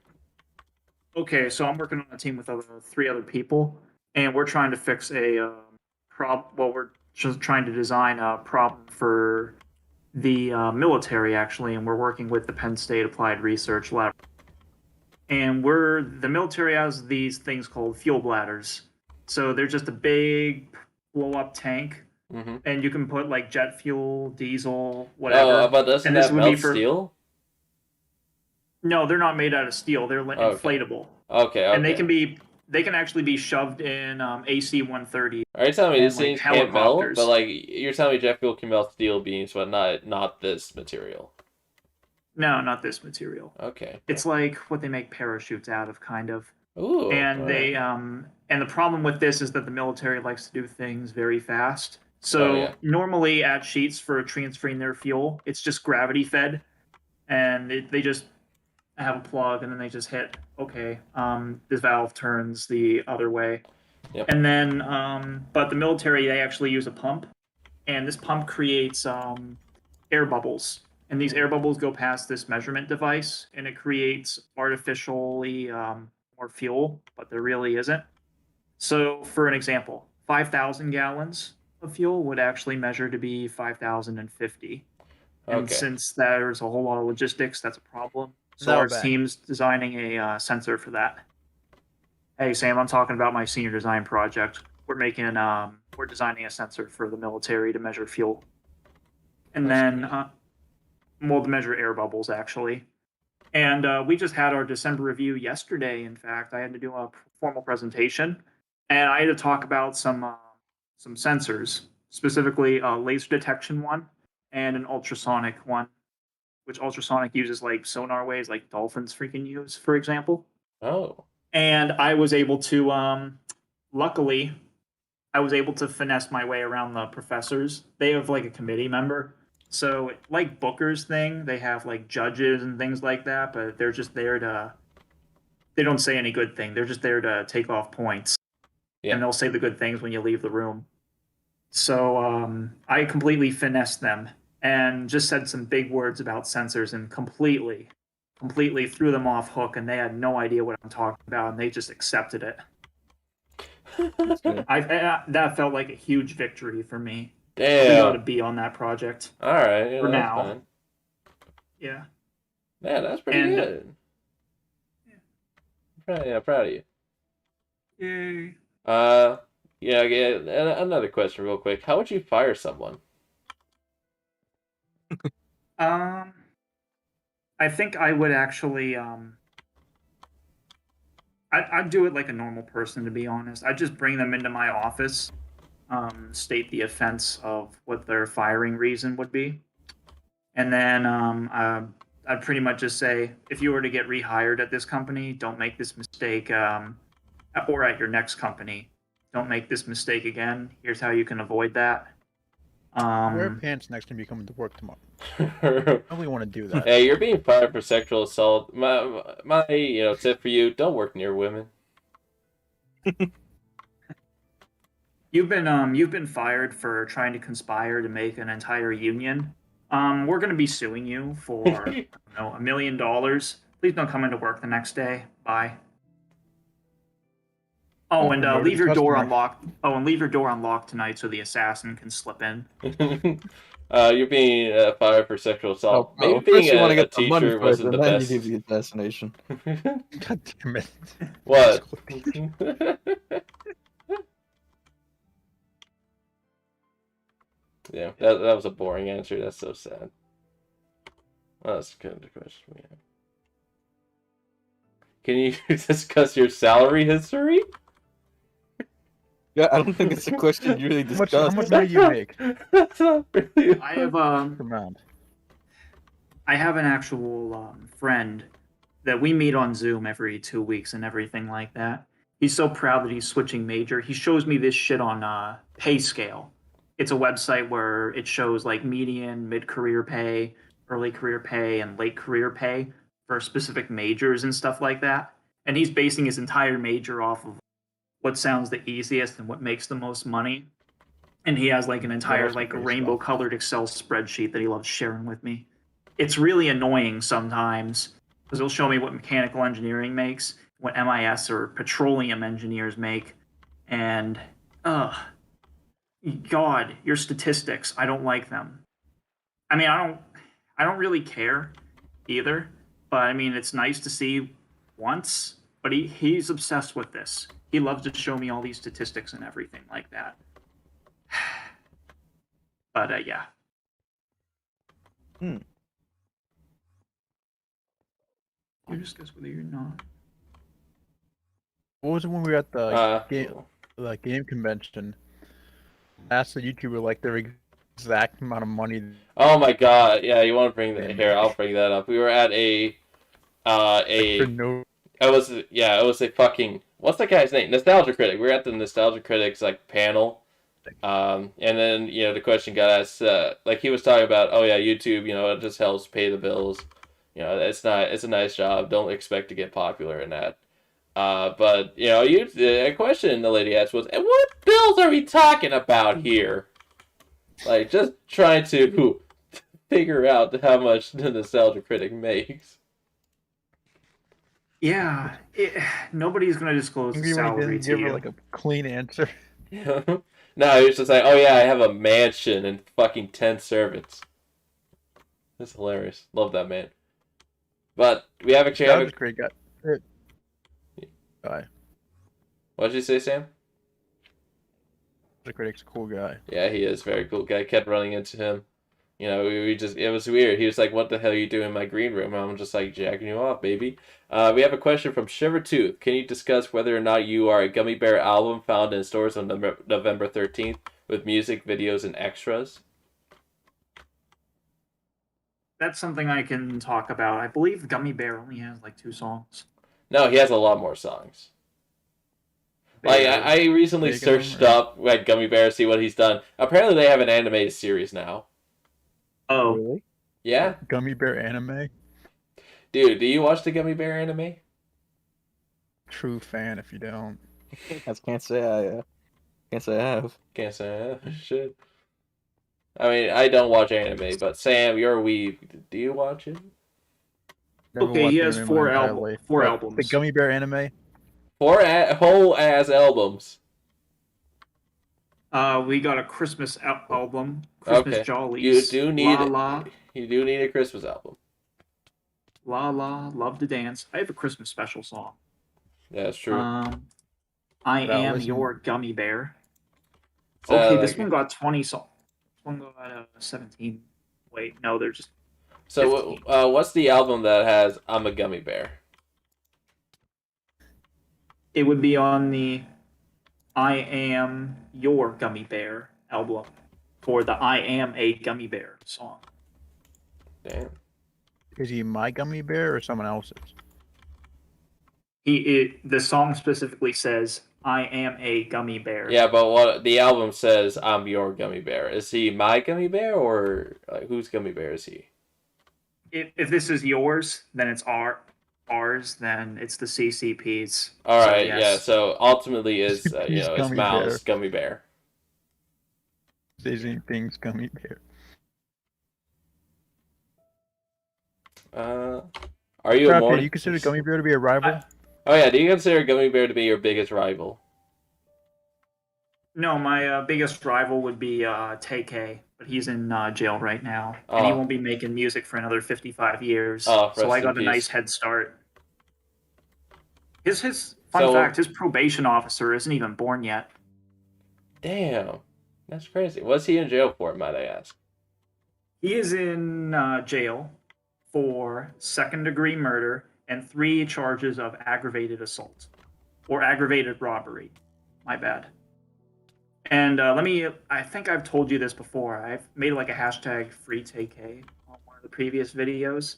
Okay, so I'm working on a team with 3 other people, and we're trying to fix a we're just trying to design a problem for the military, actually, and we're working with the Penn State Applied Research Lab. And the military has these things called fuel bladders. So they're just a big blow-up tank, and you can put like jet fuel, diesel, whatever. Oh, but doesn't that melt steel? No, they're not made out of steel. They're inflatable. Okay. And they can be they can actually be shoved in AC 130. Are you telling me And, these like, things can't melt? helicopters. But like, you're telling me jet fuel can melt steel beams, but not this material. No, not this material. Okay. It's like what they make parachutes out of, kind of. Ooh. And they alright. and the problem with this is that the military likes to do things very fast. So Oh, yeah. normally at sheets for transferring their fuel, it's just gravity fed, and they just have a plug, and then they just hit okay. This valve turns the other way, Yep. and then but the military, they actually use a pump, and this pump creates air bubbles, and these air bubbles go past this measurement device, and it creates artificially more fuel, but there really isn't. So, for an example, 5,000 gallons of fuel would actually measure to be 5,050. And Okay. since there's a whole lot of logistics, that's a problem. So No our bad. team's designing a sensor for that. Hey Sam, I'm talking about my senior design project. We're designing a sensor for the military to measure fuel, and That's then great. we'll measure air bubbles actually. And we just had our December review yesterday. In fact, I had to do a formal presentation, and I had to talk about some sensors, specifically a laser detection one and an ultrasonic one, which ultrasonic uses like sonar waves, like dolphins freaking use, for example. Oh. And I was able to, luckily, I was able to finesse my way around the professors. They have like a committee member. So, like Booker's thing, they have like judges and things like that, but they're just there to, they don't say any good thing. They're just there to take off points. Yeah. And they'll say the good things when you leave the room. So, I completely finessed them and just said some big words about sensors and completely threw them off hook, and they had no idea what I'm talking about, and they just accepted it. good. That felt like a huge victory for me. We got a Damn. B on that project All right. Yeah, for that's now. fine. Yeah. Man, that's pretty And- good. Proud of you. Yay. Yeah. Another question, real quick. How would you fire someone? I think I would actually I'd do it like a normal person, to be honest. I'd just bring them into my office, state the offense of what their firing reason would be, and then I'd pretty much just say, if you were to get rehired at this company, don't make this mistake, or at your next company, don't make this mistake again. Here's how you can avoid that. Wear pants next time you come into work tomorrow. I really want to do that. Hey, you're being fired for sexual assault. My tip for you: don't work near women. You've been fired for trying to conspire to make an entire union. We're going to be suing you for $1 million. Please don't come into work the next day. Bye. Oh, and Promoted leave your door customer. unlocked. Oh, and leave your door unlocked tonight so the assassin can slip in. You're being fired for sexual assault. Maybe Maybe first being you want to a get the money teacher first, wasn't and the then best. you do the assassination. God damn it. What? Yeah, that was a boring answer. That's so sad. Well, that's kind of the question we have. Can you discuss your salary history? Yeah, I don't think it's a question you really How discussed. much money do you make That's not really. I have per month? I have an actual friend that we meet on Zoom every 2 weeks and everything like that. He's so proud that he's switching major. He shows me this shit on PayScale. It's a website where it shows like median, mid-career pay, early career pay, and late career pay for specific majors and stuff like that. And he's basing his entire major off of what sounds the easiest and what makes the most money. And he has like an entire else like can PayScale? rainbow-colored Excel spreadsheet that he loves sharing with me. It's really annoying sometimes because he'll show me what mechanical engineering makes, what MIS or petroleum engineers make, and God, your statistics, I don't like them. I mean, I don't really care either, but I mean, it's nice to see once, but he's obsessed with this. He loves to show me all these statistics and everything like that. But yeah. Hmm. You discuss whether you're not. What was it when we were at the game convention? Asked the YouTuber like their exact amount of money Oh my god, yeah, you want to bring they that here? I'll make. bring that up. We were at Like for no. it was a fucking, what's that guy's name? Nostalgia Critic. We were at the Nostalgia Critics like panel. And then the question got asked, like he was talking about, oh yeah, YouTube, it just helps pay the bills. It's a nice job. Don't expect to get popular in that. But a question the lady asked was, and what bills are we talking about here? Like just trying to figure out how much the Nostalgia Critic makes. Yeah, nobody's going to disclose the Angry when he salary didn't to give her you. like a clean answer. No, he was just like, oh yeah, I have a mansion and fucking 10 servants. That's hilarious. Love that man. But we have actually That was great guy. Guy. What'd you say, Sam? The critic's a cool guy. Yeah, he is very cool guy. Kept running into him. We just, it was weird. He was like, what the hell are you doing in my green room? And I'm just like, jacking you off, baby. We have a question from Shivertooth. Can you discuss whether or not you are a Gummy Bear album found in stores on November 13th with music, videos, and extras? That's something I can talk about. I believe Gummy Bear only has like 2 songs. No, he has a lot more songs. Like, I recently Taking searched them, up like Gummy Bear to see what he's done. Apparently they have an animated series now. Oh, Really? Yeah? Gummy Bear anime? Dude, do you watch the Gummy Bear anime? True fan if you don't. I can't say I have. Can't say shit. I mean, I don't watch anime, but Sam, you're a weeb. Do you watch it? Never okay, watched he has anime my 4 entire albums. life. 4 But albums. The Gummy Bear anime? 4 whole ass albums. We got a Christmas album, Christmas Okay. Jollies. You do need La You do need a Christmas album. La, Love to Dance. I have a Christmas special song. Yeah, that's true. I That Am was- Your Gummy Bear. So, Okay, this like- one got 20 songs. This one got 17. Wait, no, they're just... So, 15. what's the album that has I'm a Gummy Bear? It would be on the I Am Your Gummy Bear album for the I Am a Gummy Bear song. Damn. Is he my gummy bear or someone else's? The song specifically says I am a gummy bear. Yeah, but what the album says, I'm your gummy bear. Is he my gummy bear, or like, whose gummy bear is he? If this is yours, then it's ours. Then it's the CCP's. All So, right, yes. yeah. So ultimately, is He's it's gummy Mal's bear. gummy bear. Disney things gummy bear. Are you a Crap, more? do you consider gummy bear to be a rival? Oh yeah, do you consider gummy bear to be your biggest rival? No, my biggest rival would be TK, but he's in jail right now, and he Oh. won't be making music for another 55 years. Oh, so rest I in got a peace. nice head start. His fun So- fact: his probation officer isn't even born yet. Damn, that's crazy. What's he in jail for, might I ask? He is in jail for second-degree murder and 3 charges of aggravated assault or aggravated robbery. My bad. And I think I've told you this before. I've made like a hashtag #FreeTK on one of the previous videos.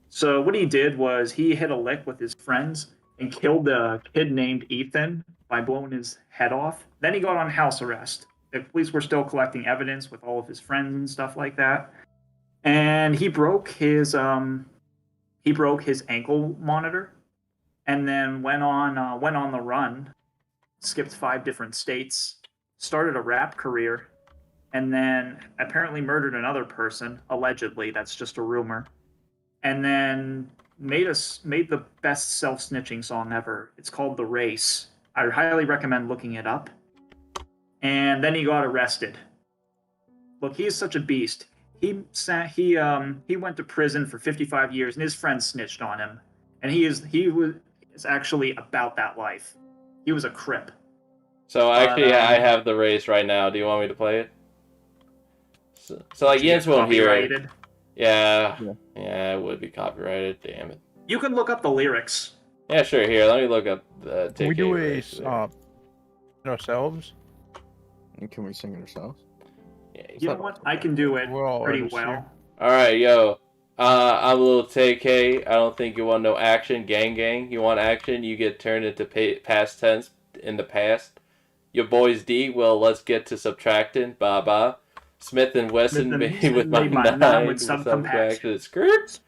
So what he did was he hit a lick with his friends and killed a kid named Ethan by blowing his head off. Then he got on house arrest. The police were still collecting evidence with all of his friends and stuff like that. And he broke his ankle monitor, and then went on the run, skipped 5 different states, started a rap career, and then apparently murdered another person, allegedly. That's just a rumor. And then made the best self-snitching song ever. It's called The Race. I highly recommend looking it up. And then he got arrested. Look, he is such a beast. He went to prison for 55 years, and his friends snitched on him. And he was actually about that life. He was a Crip. So actually, I have the race right now. Do you want me to play it? So like Jens won't hear it. Copyrighted. Yeah, it would be copyrighted. Damn it. You can look up the lyrics. Yeah, sure. Here, let me look up the Can we do a right there. ourselves? And can we sing it ourselves? Yeah, You know thought what? it was I can do it We're all pretty artists here. well. All right, yo. I'm a little TK. I don't think you want no action, gang gang. You want action? You get turned into past tense in the past. Your boys D. Well, let's get to subtracting. Ba ba. Smith and Wesson made with my nine with some compaction. Skirt.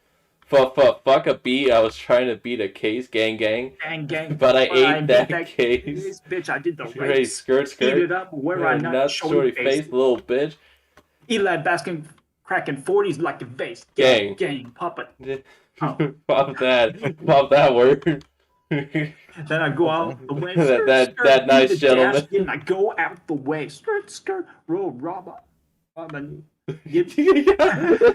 Fuck a B. I was trying to beat a case, gang gang. Gang, gang. But I But I ate beat that case. This bitch, I did the Hey, race. skirt, Eat skirt. it up where I'm not Nuts, shorty face. face, little bitch. Eli basking, cracking 40s like a vase. Gang. Gang, pop it. Pop that word. Then I go out the way. that nice the gentleman. Dash, then I go out the way. Skirt, roll, Robin. All right,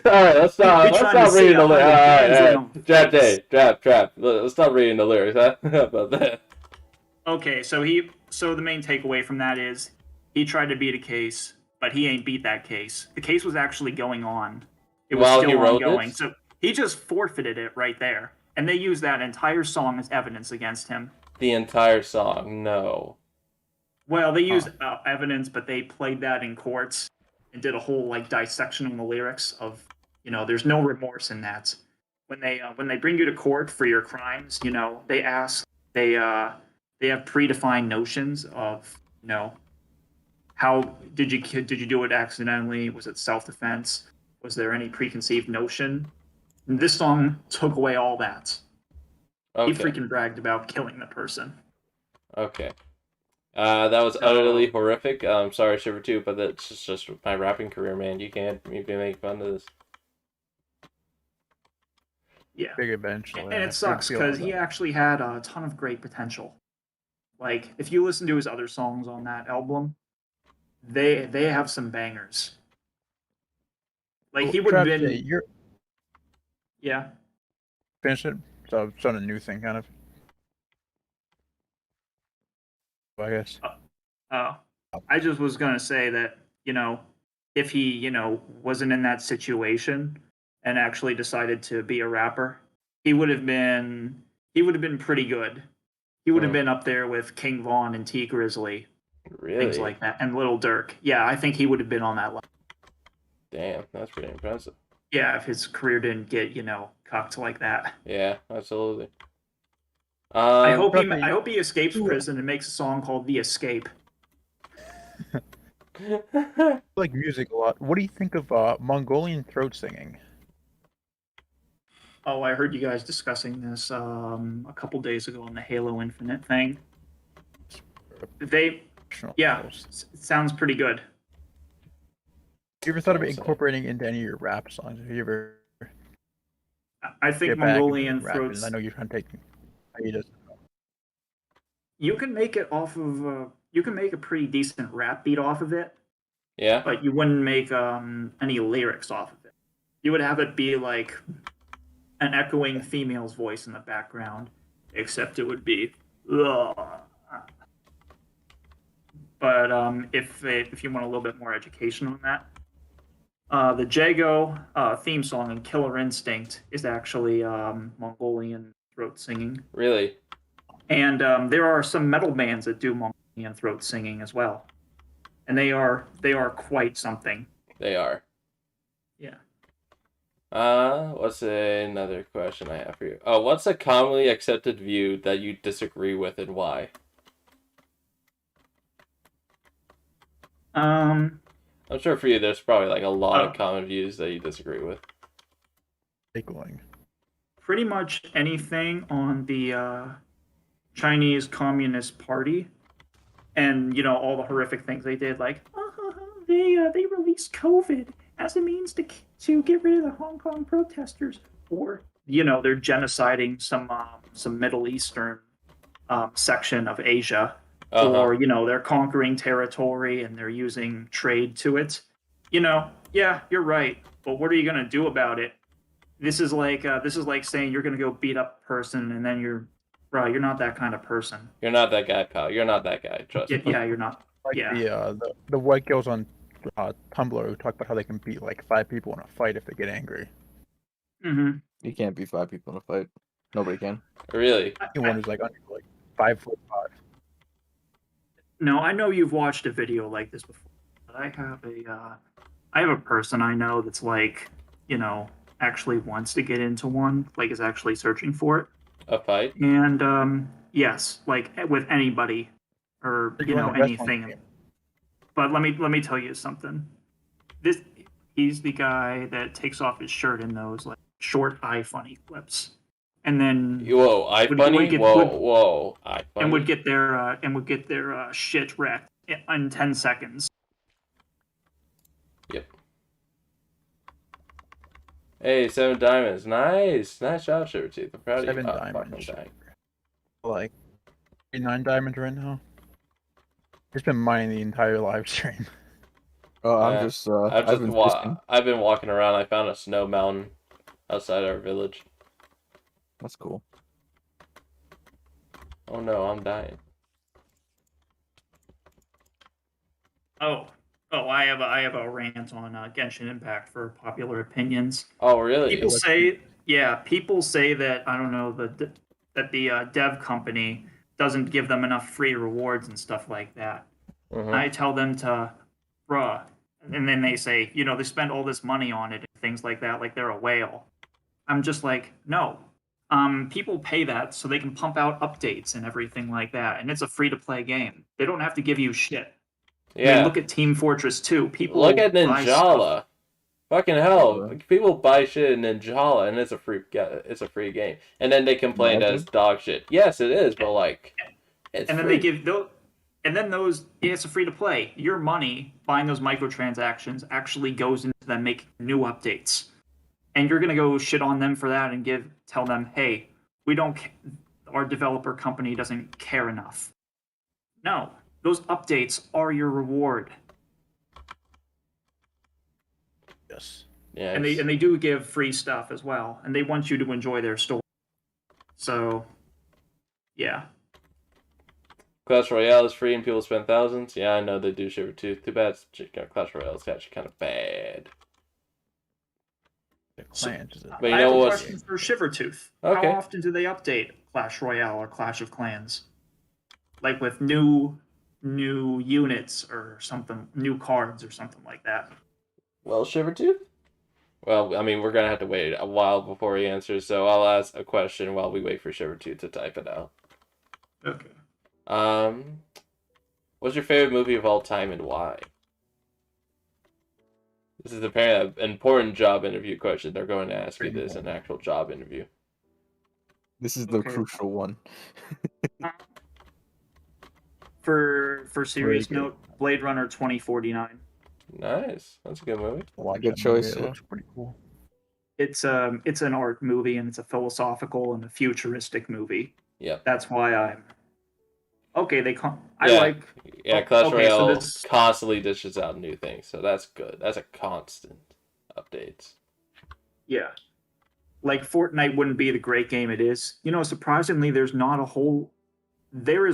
let's stop reading the lyrics. All right. Trap. Let's stop reading the lyrics. Huh? How about that? Okay, so the main takeaway from that is he tried to beat a case, but he ain't beat that case. The case was actually going on. It was While still he wrote ongoing. this? So he just forfeited it right there. And they used that entire song as evidence against him. The entire song. No. Well, they used evidence, but they played that in courts and did a whole like dissection on the lyrics of, there's no remorse in that. When they bring you to court for your crimes, they have predefined notions of, how did you do it accidentally? Was it self-defense? Was there any preconceived notion? And this song took away all that. Okay. He freaking bragged about killing the person. Okay. That was utterly horrific. I'm sorry, Shiver 2, but that's just my rapping career, man. You can't make fun of this. Yeah. Big eventually. And it sucks because he actually had a ton of great potential. Like, if you listen to his other songs on that album, they have some bangers. Like, he would have been... Yeah. Finish it? So it's on a new thing, kind of. I guess. I just was going to say that, if he, wasn't in that situation and actually decided to be a rapper, he would have been pretty good. He would have been up there with King Von and T Grizzly. Really? Things like that. And Lil Durk. Yeah, I think he would have been on that level. Damn, that's pretty impressive. Yeah, if his career didn't get, cucked like that. Yeah, absolutely. I hope he escapes prison and makes a song called The Escape. I like music a lot. What do you think of Mongolian throat singing? Oh, I heard you guys discussing this a couple days ago on the Halo Infinite thing. It sounds pretty good. You ever thought about incorporating into any of your rap songs? Have you ever? I think Mongolian throats. I know you're trying to take. You can make it off of. You can make a pretty decent rap beat off of it. Yeah. But you wouldn't make any lyrics off of it. You would have it be like an echoing female's voice in the background, except it would be. Ugh. But if you want a little bit more education on that, the Jago theme song in Killer Instinct is actually Mongolian throat singing. Really? And there are some metal bands that do Mongolian throat singing as well, and they are quite something. They are. Yeah. What's another question I have for you? Oh, what's a commonly accepted view that you disagree with and why? I'm sure for you there's probably like a lot of common views that you disagree with. Pretty much anything on the Chinese Communist Party and all the horrific things they did, like they released COVID as a means to get rid of the Hong Kong protesters, or they're genociding some Middle Eastern section of Asia. Or, they're conquering territory and they're using trade to it. Yeah, you're right. But what are you going to do about it? This is like saying you're going to go beat up a person and then you're not that kind of person. You're not that guy, pal. You're not that guy. Trust me. Yeah, you're not. Like yeah. The white girls on Tumblr who talk about how they can beat like 5 people in a fight if they get angry. Mm-hmm. You can't beat 5 people in a fight. Nobody can. Really? Anyone who's like under like 5'5". No, I know you've watched a video like this before, but I have a person I know that's like, actually wants to get into one, like is actually searching for it. A fight? And yes, like with anybody or They're doing a wrestling anything. game. But let me tell you something. This He's the guy that takes off his shirt in those like short eye funny clips, and then Whoa, I Would- funny? would get- Whoa, would- whoa, I funny? and would get their shit wrecked in 10 seconds. Yep. Hey, 7 diamonds. Nice. Nice job, Shivertooth. I'm proud of 7 you. diamonds. Fucking dying. Like 9 diamonds right now. He's been mining the entire live stream. Oh, I'm Yeah. just. I've been walking around. I found a snow mountain outside our village. That's cool. Oh no, I'm dying. I have a rant on Genshin Impact for popular opinions. Oh really? People say that I don't know that the dev company doesn't give them enough free rewards and stuff like that. Mhm. I tell them to, bruh, and then they say, they spend all this money on it and things like that, like they're a whale. I'm just like, no. People pay that so they can pump out updates and everything like that, and it's a free to play game. They don't have to give you shit. Yeah. I mean, look at Team Fortress 2. People Look at buy stuff. Ninjala. Fucking hell, Yeah. people buy shit in Ninjala and it's a free game, and then they complain that it's dog shit. Yes, it is, but like, it's And then free. they give those, and then those. It's a free to play. Your money buying those microtransactions actually goes into them making new updates, and you're gonna go shit on them for that and tell them, hey, we don't. Our developer company doesn't care enough. No, those updates are your reward. Yes. Yeah, And they do give free stuff as well, and they want you to enjoy their store. So, yeah. Clash Royale is free and people spend thousands. Yeah, I know they do Shiver too. Too bad Clash Royale is actually kind of bad. The clans is But you I know have a what's- question for Shivertooth. Okay. How often do they update Clash Royale or Clash of Clans? Like with new units or something, new cards or something like that. Well, Shivertooth? Well, I mean, we're gonna have to wait a while before he answers, so I'll ask a question while we wait for Shivertooth to type it out. Okay. What's your favorite movie of all time and why? This is apparently an important job interview question. They're going to ask you this in an actual job interview. This is the Okay. crucial one. For serious good. note, Blade Runner 2049. Nice. That's a good movie. Watch Good that movie, choice, It yeah. looks pretty cool. It's an art movie and it's a philosophical and a futuristic movie. Yep. That's why I'm okay. I Yeah. like Yeah, Oh, Clash okay, so Royale this- constantly dishes out new things, so that's good. That's a constant updates. yeah. Like Fortnite wouldn't be the great game it is. Surprisingly, there is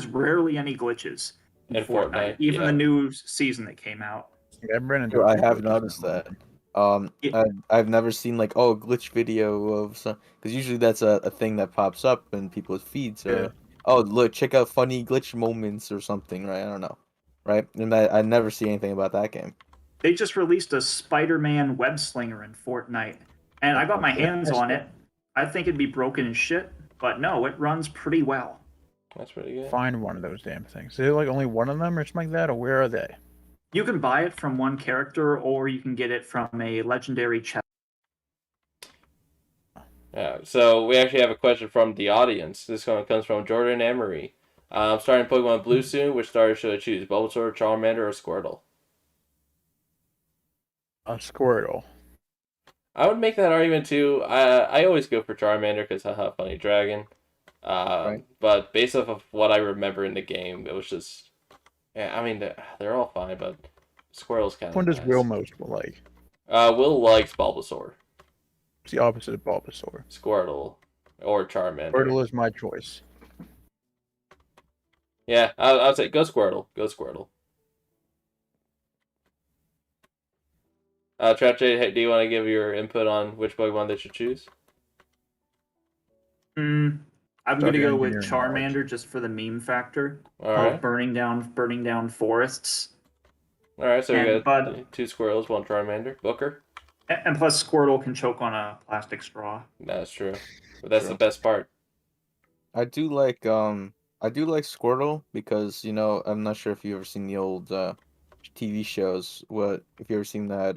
rarely any glitches In Fortnite, even yeah. the new season that came out. Yeah, I've run into Sure, a I few have glitches noticed in that. one. I've never seen like glitch video of some, because usually that's a thing that pops up in people's feeds. Yeah. Oh, look, check out funny glitch moments or something, right? I don't know, right? And I never see anything about that game. They just released a Spider-Man web slinger in Fortnite, and I got my hands on it. I think it'd be broken as shit, but no, it runs pretty well. That's pretty good. Find one of those damn things. Is there like only one of them or something like that, or where are they? You can buy it from one character, or you can get it from a legendary chest. Yeah, so we actually have a question from the audience. This one comes from Jordan Emery. Starting Pokemon Blue soon. Which starter should I choose? Bulbasaur, Charmander, or Squirtle? A Squirtle. I would make that argument too. I always go for Charmander because haha, funny dragon. Right. But based off of what I remember in the game, it was just, yeah. I mean, they're all fine, but Squirtle's kind of. Which one does nice. Will most like? Will likes Bulbasaur, It's the opposite of Bulbasaur. Squirtle, or Charmander. Squirtle is my choice. Yeah, I would say go Squirtle. Go Squirtle. Trap Jade, hey, do you want to give your input on which Pokemon they should choose? I'm Start gonna your go with engineering knowledge. Charmander just for the meme factor All of right. burning down forests. All right. So we And got 2 squirrels, 1 Charmander. Booker. and plus Squirtle can choke on a plastic straw. That's true. But that's the True. best part. I do like Squirtle because I'm not sure if you ever seen the old TV shows. What if you ever seen that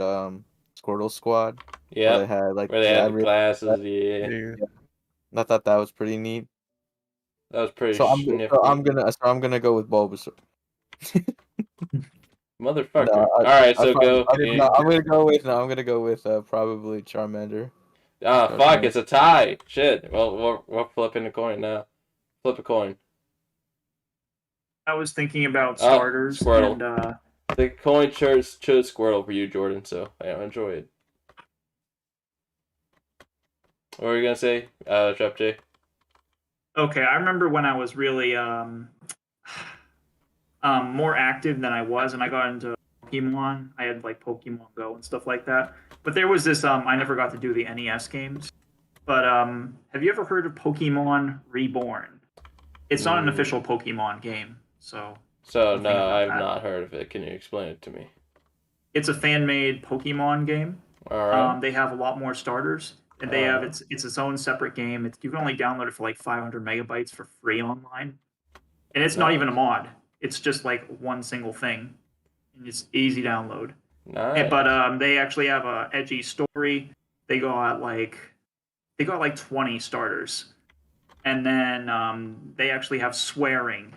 Squirtle Squad? Where they Yep. had like Where they had the every. glasses. Yeah. Dude, I thought that was pretty neat. That was pretty So nifty. I'm gonna go with Bulbasaur. Motherfucker. No, All right. I So probably, go. no, I'm gonna go with probably Charmander. Ah, fuck. Charmander. It's a tie. Shit. Well, we're flipping a coin now. Flip a coin. I was thinking about Ah, starters Squirtle. and The coin chose Squirtle for you, Jordan. So yeah, enjoy it. What were you gonna say, Trap J? okay, I remember when I was really more active than I was, and I got into Pokemon. I had like Pokemon Go and stuff like that. But there was this I never got to do the NES games. But have you ever heard of Pokemon Reborn? It's not an official Pokemon game, so So nothing no, about I've that. not heard of it. Can you explain it to me? It's a fan-made Pokemon game. All right. They have a lot more starters, and they have it's its own separate game. You can only download it for like 500 megabytes for free online, and it's not even a mod. It's just like one single thing, and it's easy download. Nice. But they actually have a edgy story. They got like 20 starters, and then they actually have swearing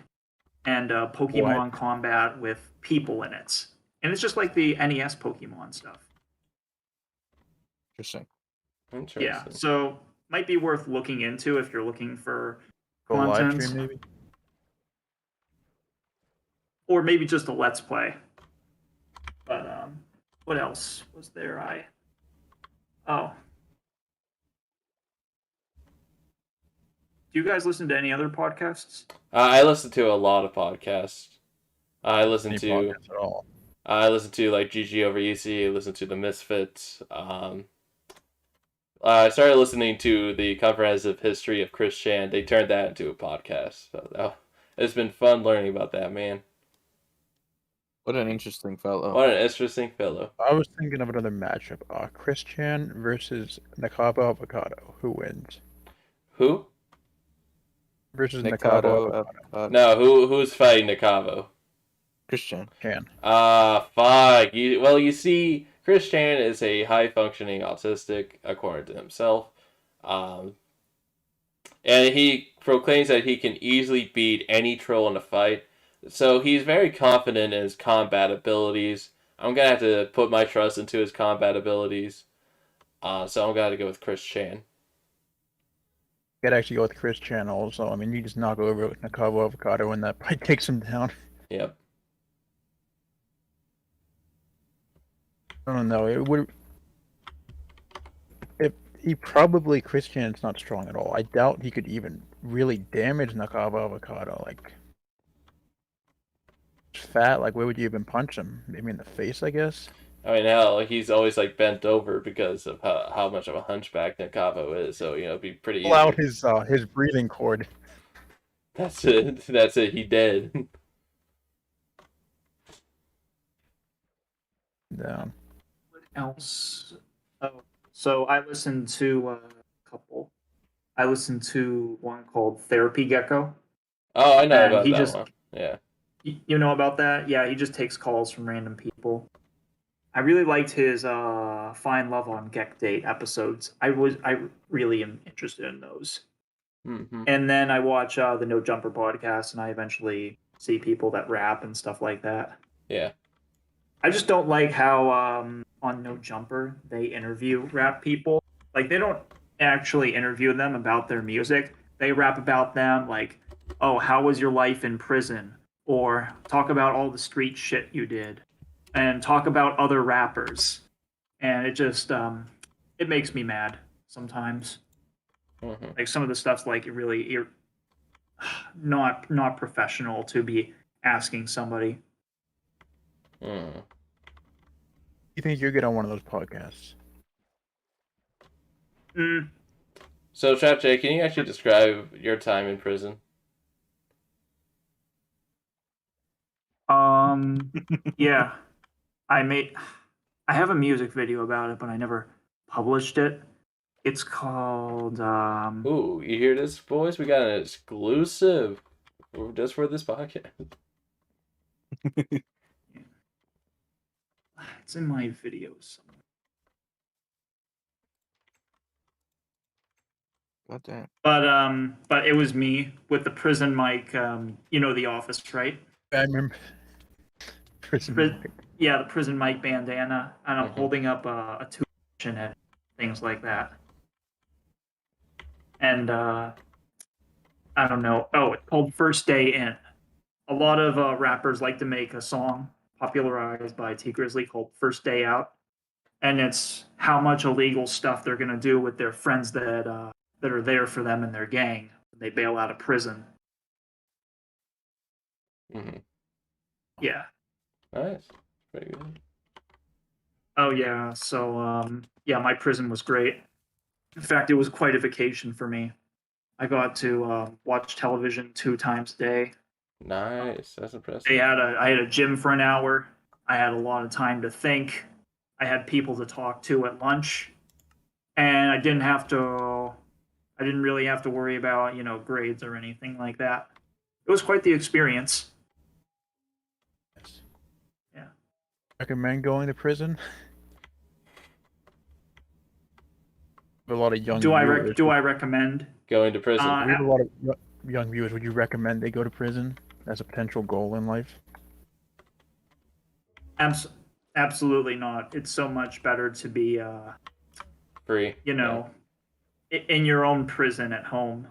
and Pokemon combat with people in it, and it's just like the NES Pokemon stuff. Interesting. Interesting. Yeah, so might be worth looking into if you're looking for go live content, stream maybe. or maybe just a let's play. But what else was there? Oh, do you guys listen to any other podcasts? I listen to a lot of podcasts. I listen Any to podcasts at all. like GG over EC. I listen to the Misfits. I started listening to the comprehensive history of Chris Chan. They turned that into a podcast. So it's been fun learning about that man. What an interesting fellow. What an interesting fellow. I was thinking of another matchup. Christian versus Nakaba Avocado. Who wins? Who? Versus Nakaba Nikado, Avocado. No, who's fighting Nakavo? Christian. Can. Fuck. You see, Chris Chan is a high-functioning autistic, according to himself. And he proclaims that he can easily beat any troll in a fight. So he's very confident in his combat abilities. I'm gonna have to put my trust into his combat abilities. So I'm gonna go with Chris Chan. Gotta actually go with Chris Chan also. I mean, you just knock over with Nakaba Avocado and that probably takes him down. Yep. I don't know. It would. If he probably Christian's not strong at all. I doubt he could even really damage Nakaba Avocado. Like fat. Like where would you even punch him? Maybe in the face, I guess. I mean, hell, he's always like bent over because of how much of a hunchback Nakavo is. So it'd be pretty Pull out easy. his breathing cord. That's it. That's it. He dead. Down. What else? Oh, so I listened to a couple. I listened to one called Therapy Gecko. Oh, I know And about he that just- one. Yeah. You know about that? Yeah, he just takes calls from random people. I really liked his Find Love on Gek Date episodes. I really am interested in those. Mm-hmm. And then I watch the No Jumper podcast, and I eventually see people that rap and stuff like that. Yeah. I just don't like how on No Jumper they interview rap people. Like they don't actually interview them about their music. They rap about them like, "Oh, how was your life in prison?" Or talk about all the street shit you did, and talk about other rappers. And it just it makes me mad sometimes. Mm-hmm. Like some of the stuff's like really not professional to be asking somebody. Mm. You think you're good on one of those podcasts? So, Chat J, can you actually describe your time in prison? Yeah, I have a music video about it, but I never published it. It's called Ooh, you hear this, boys? We got an exclusive just for this podcast. it's in my videos somewhere. God damn. But it was me with the prison mic. You know The Office, right? I remember prison Pri- mic. Yeah, the prison mic bandana, and I'm Mhm. holding up a tube and things like that. And I don't know. Oh, it's called First Day In. A lot of rappers like to make a song popularized by T Grizzly called First Day Out, and it's how much illegal stuff they're gonna do with their friends that are there for them in their gang when they bail out of prison. Mm-hmm. Yeah. Nice. Pretty good. Oh yeah. So yeah, my prison was great. In fact, it was quite a vacation for me. I got to watch television 2 times a day. Nice. That's impressive. I had a gym for an hour. I had a lot of time to think. I had people to talk to at lunch, and I didn't really have to worry about grades or anything like that. It was quite the experience. Yes. Yeah. Recommend going to prison. A lot of young Do viewers. I recommend? Going to prison. We have a lot of young viewers. Would you recommend they go to prison as a potential goal in life? Absolutely not. It's so much better to be Free. in your own prison at home.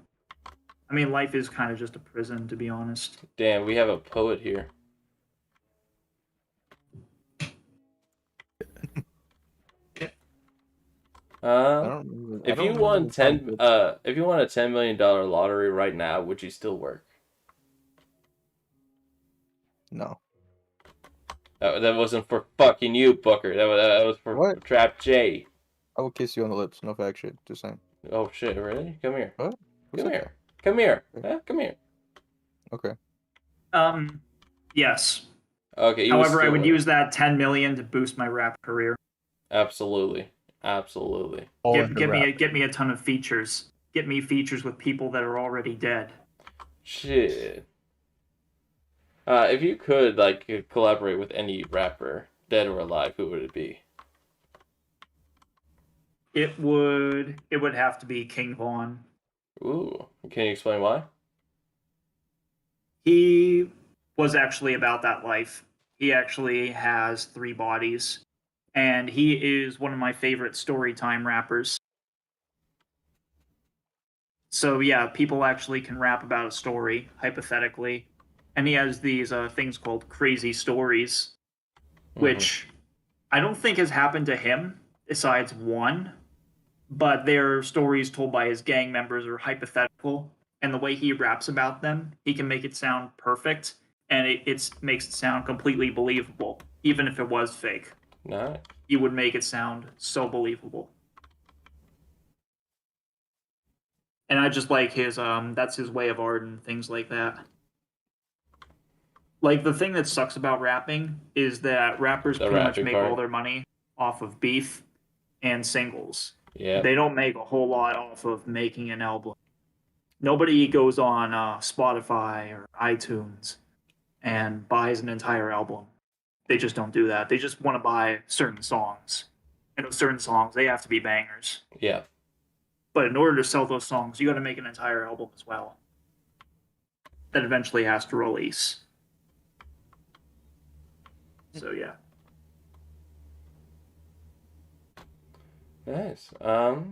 I mean, life is kind of just a prison, to be honest. Damn, we have a poet here. If you won if you won a $10 million lottery right now, would you still work? No. That wasn't for fucking you, Booker. That was for What? Trap J. I will kiss you on the lips. No fact shit. Just saying. Oh shit! Really? Come here. What? Who Come said here. Come here. Huh? Come here. that? Okay. Yes. Okay. You However, I still would work. use that 10 million to boost my rap career. Absolutely. Absolutely. Get me a ton of features. Get me features with people that are already dead. Shit. If you could collaborate with any rapper, dead or alive, who would it be? It would have to be King Von. Ooh. Can you explain why? He was actually about that life. He actually has 3 bodies, and he is one of my favorite storytime rappers. So yeah, people actually can rap about a story, hypothetically, and he has these things called crazy stories, which I don't think has happened to him, besides one, but they're stories told by his gang members or hypothetical, and the way he raps about them, he can make it sound perfect, and it makes it sound completely believable, even if it was fake. Nice. He would make it sound so believable. And I just like his that's his way of art and things like that. Like, the thing that sucks about rapping is that rappers The pretty much rapping make part. all their money off of beef and singles. Yeah. They don't make a whole lot off of making an album. Nobody goes on Spotify or iTunes and buys an entire album. They just don't do that. They just want to buy certain songs. And those certain songs, they have to be bangers. Yeah. But in order to sell those songs, you got to make an entire album as well. That eventually has to release. So yeah. Nice. What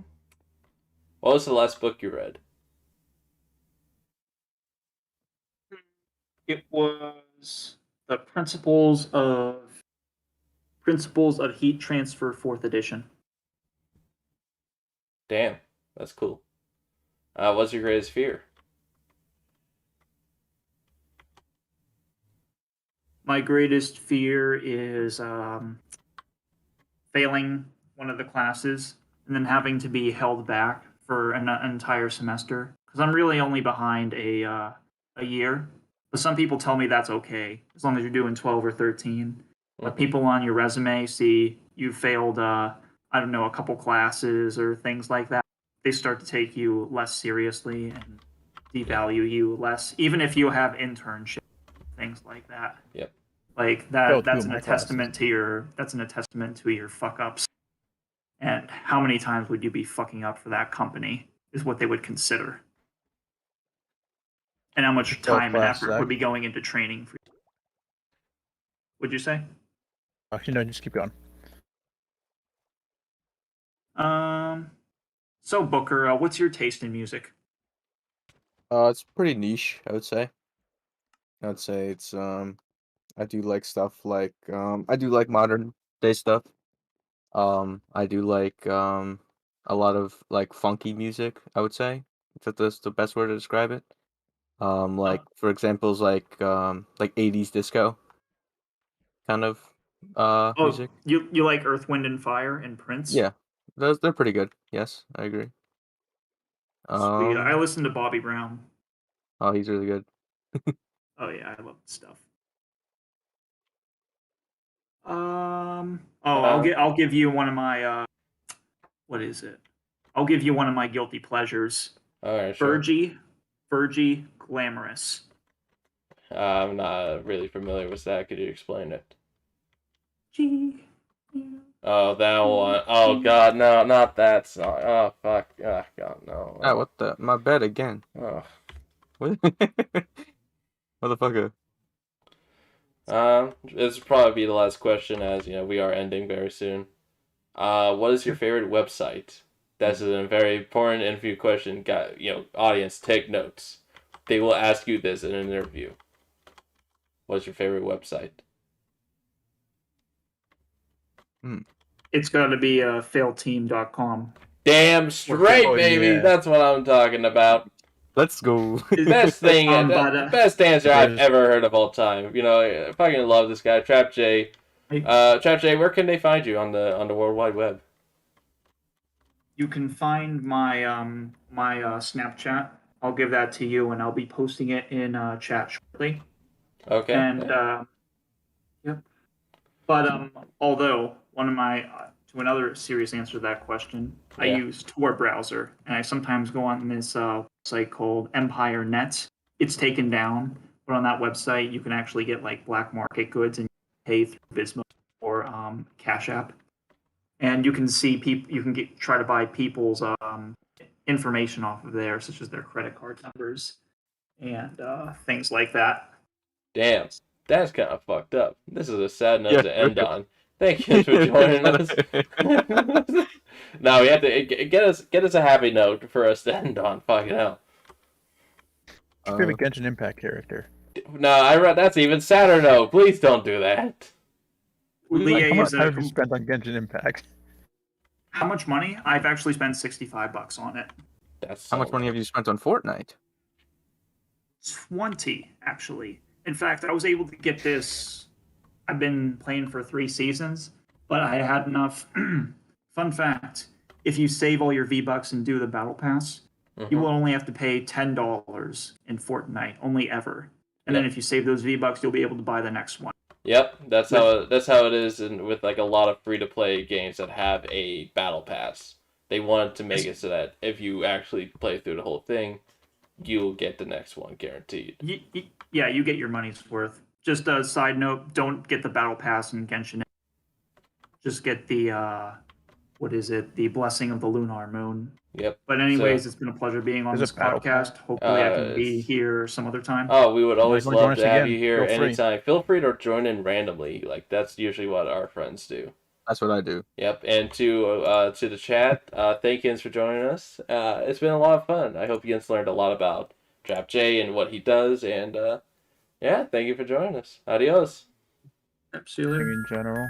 was the last book you read? It was the Principles of Heat Transfer 4th edition. Damn, that's cool. What's your greatest fear? My greatest fear is failing one of the classes and then having to be held back for an entire semester because I'm really only behind a year. But some people tell me that's okay as long as you're doing 12 or 13. But people on your resume see you failed, I don't know, a couple classes or things like that. They start to take you less seriously and devalue you less, even if you have internships, things like that. Yep. Like Failed that's two an of my classes. attestament to your fuck ups. And how many times would you be fucking up for that company is what they would consider. And how much Failed time and class, effort would be going into training for you. Would you say? Actually, no, just keep going. So Booker, what's your taste in music? It's pretty niche, I would say. I'd say it's I do like stuff like I do like modern day stuff. I do like a lot of like funky music, I would say. If that's the best word to describe it. Like for examples like 80s disco kind of music. You like Earth, Wind, and Fire and Prince? Yeah. They're pretty good. Yes, I agree. Sweet. I listen to Bobby Brown. Oh, he's really good. Oh yeah, I love the stuff. I'll give you one of my what is it? I'll give you one of my guilty pleasures. All right, sure. Virgie Glamorous. I'm not really familiar with that. Could you explain it? G. Oh, that one. Oh God, no, not that song. Oh fuck. Oh God, no. Ah, what the? My bed again. Oh. What? Motherfucker. This will probably be the last question, as you know we are ending very soon. What is your favorite website? That's a very important interview question. Got audience, take notes. They will ask you this in an interview. What's your favorite website? It's got to be failteam.com. Damn straight, Oh, baby. yeah. That's what I'm talking about. Let's go. Best thing, best answer I've There's- ever heard of all time. I fucking love this guy, Trap J. Trap J, where can they find you on the World Wide Web? You can find my Snapchat. I'll give that to you, and I'll be posting it in chat shortly. Okay. And yep. But although one of my to another serious answer to that question, I Yeah. use Tor browser, and I sometimes go on this site called Empire Net. It's taken down, but on that website you can actually get like black market goods and pay through Vismo or Cash App, and you can see people. You can try to buy people's information off of there, such as their credit card numbers and things like that. Damn, that's kind of fucked up. This is a sad note Yeah, to end right. on. Thank you for joining us. Now we have to get us a happy note for us to end on. Fucking hell. Favorite Genshin Impact character. No, I read that's even sadder. No, please don't do that. Leah How much is time have you spent on Genshin Impact? How much money? I've actually spent $65 on it. That's How much money have you spent on Fortnite? 20 actually. In fact, I was able to get this. I've been playing for 3 seasons, but I had enough. Fun fact: if you save all your V-Bucks and do the battle pass, you will only have to pay $10 in Fortnite, only ever. And then if you save those V-Bucks, you'll be able to buy the next one. Yep, that's how it is, with like a lot of free to play games that have a battle pass. They wanted to make it so that if you actually play through the whole thing, you'll get the next one guaranteed. Yeah, you get your money's worth. Just a side note: don't get the battle pass in Genshin. Just get the what is it? The Blessing of the Lunar Moon. Yep. But anyways, it's been a pleasure being on There's this a battle podcast. Hopefully, I can be here some other time. Oh, we would always wanna join love us to have again, you here feel free. anytime. Feel free to join in randomly. Like that's usually what our friends do. That's what I do. Yep, and to the chat, thank you for joining us. It's been a lot of fun. I hope you guys learned a lot about Trap J and what he does, and yeah, thank you for joining us. Adios. See you later. In general.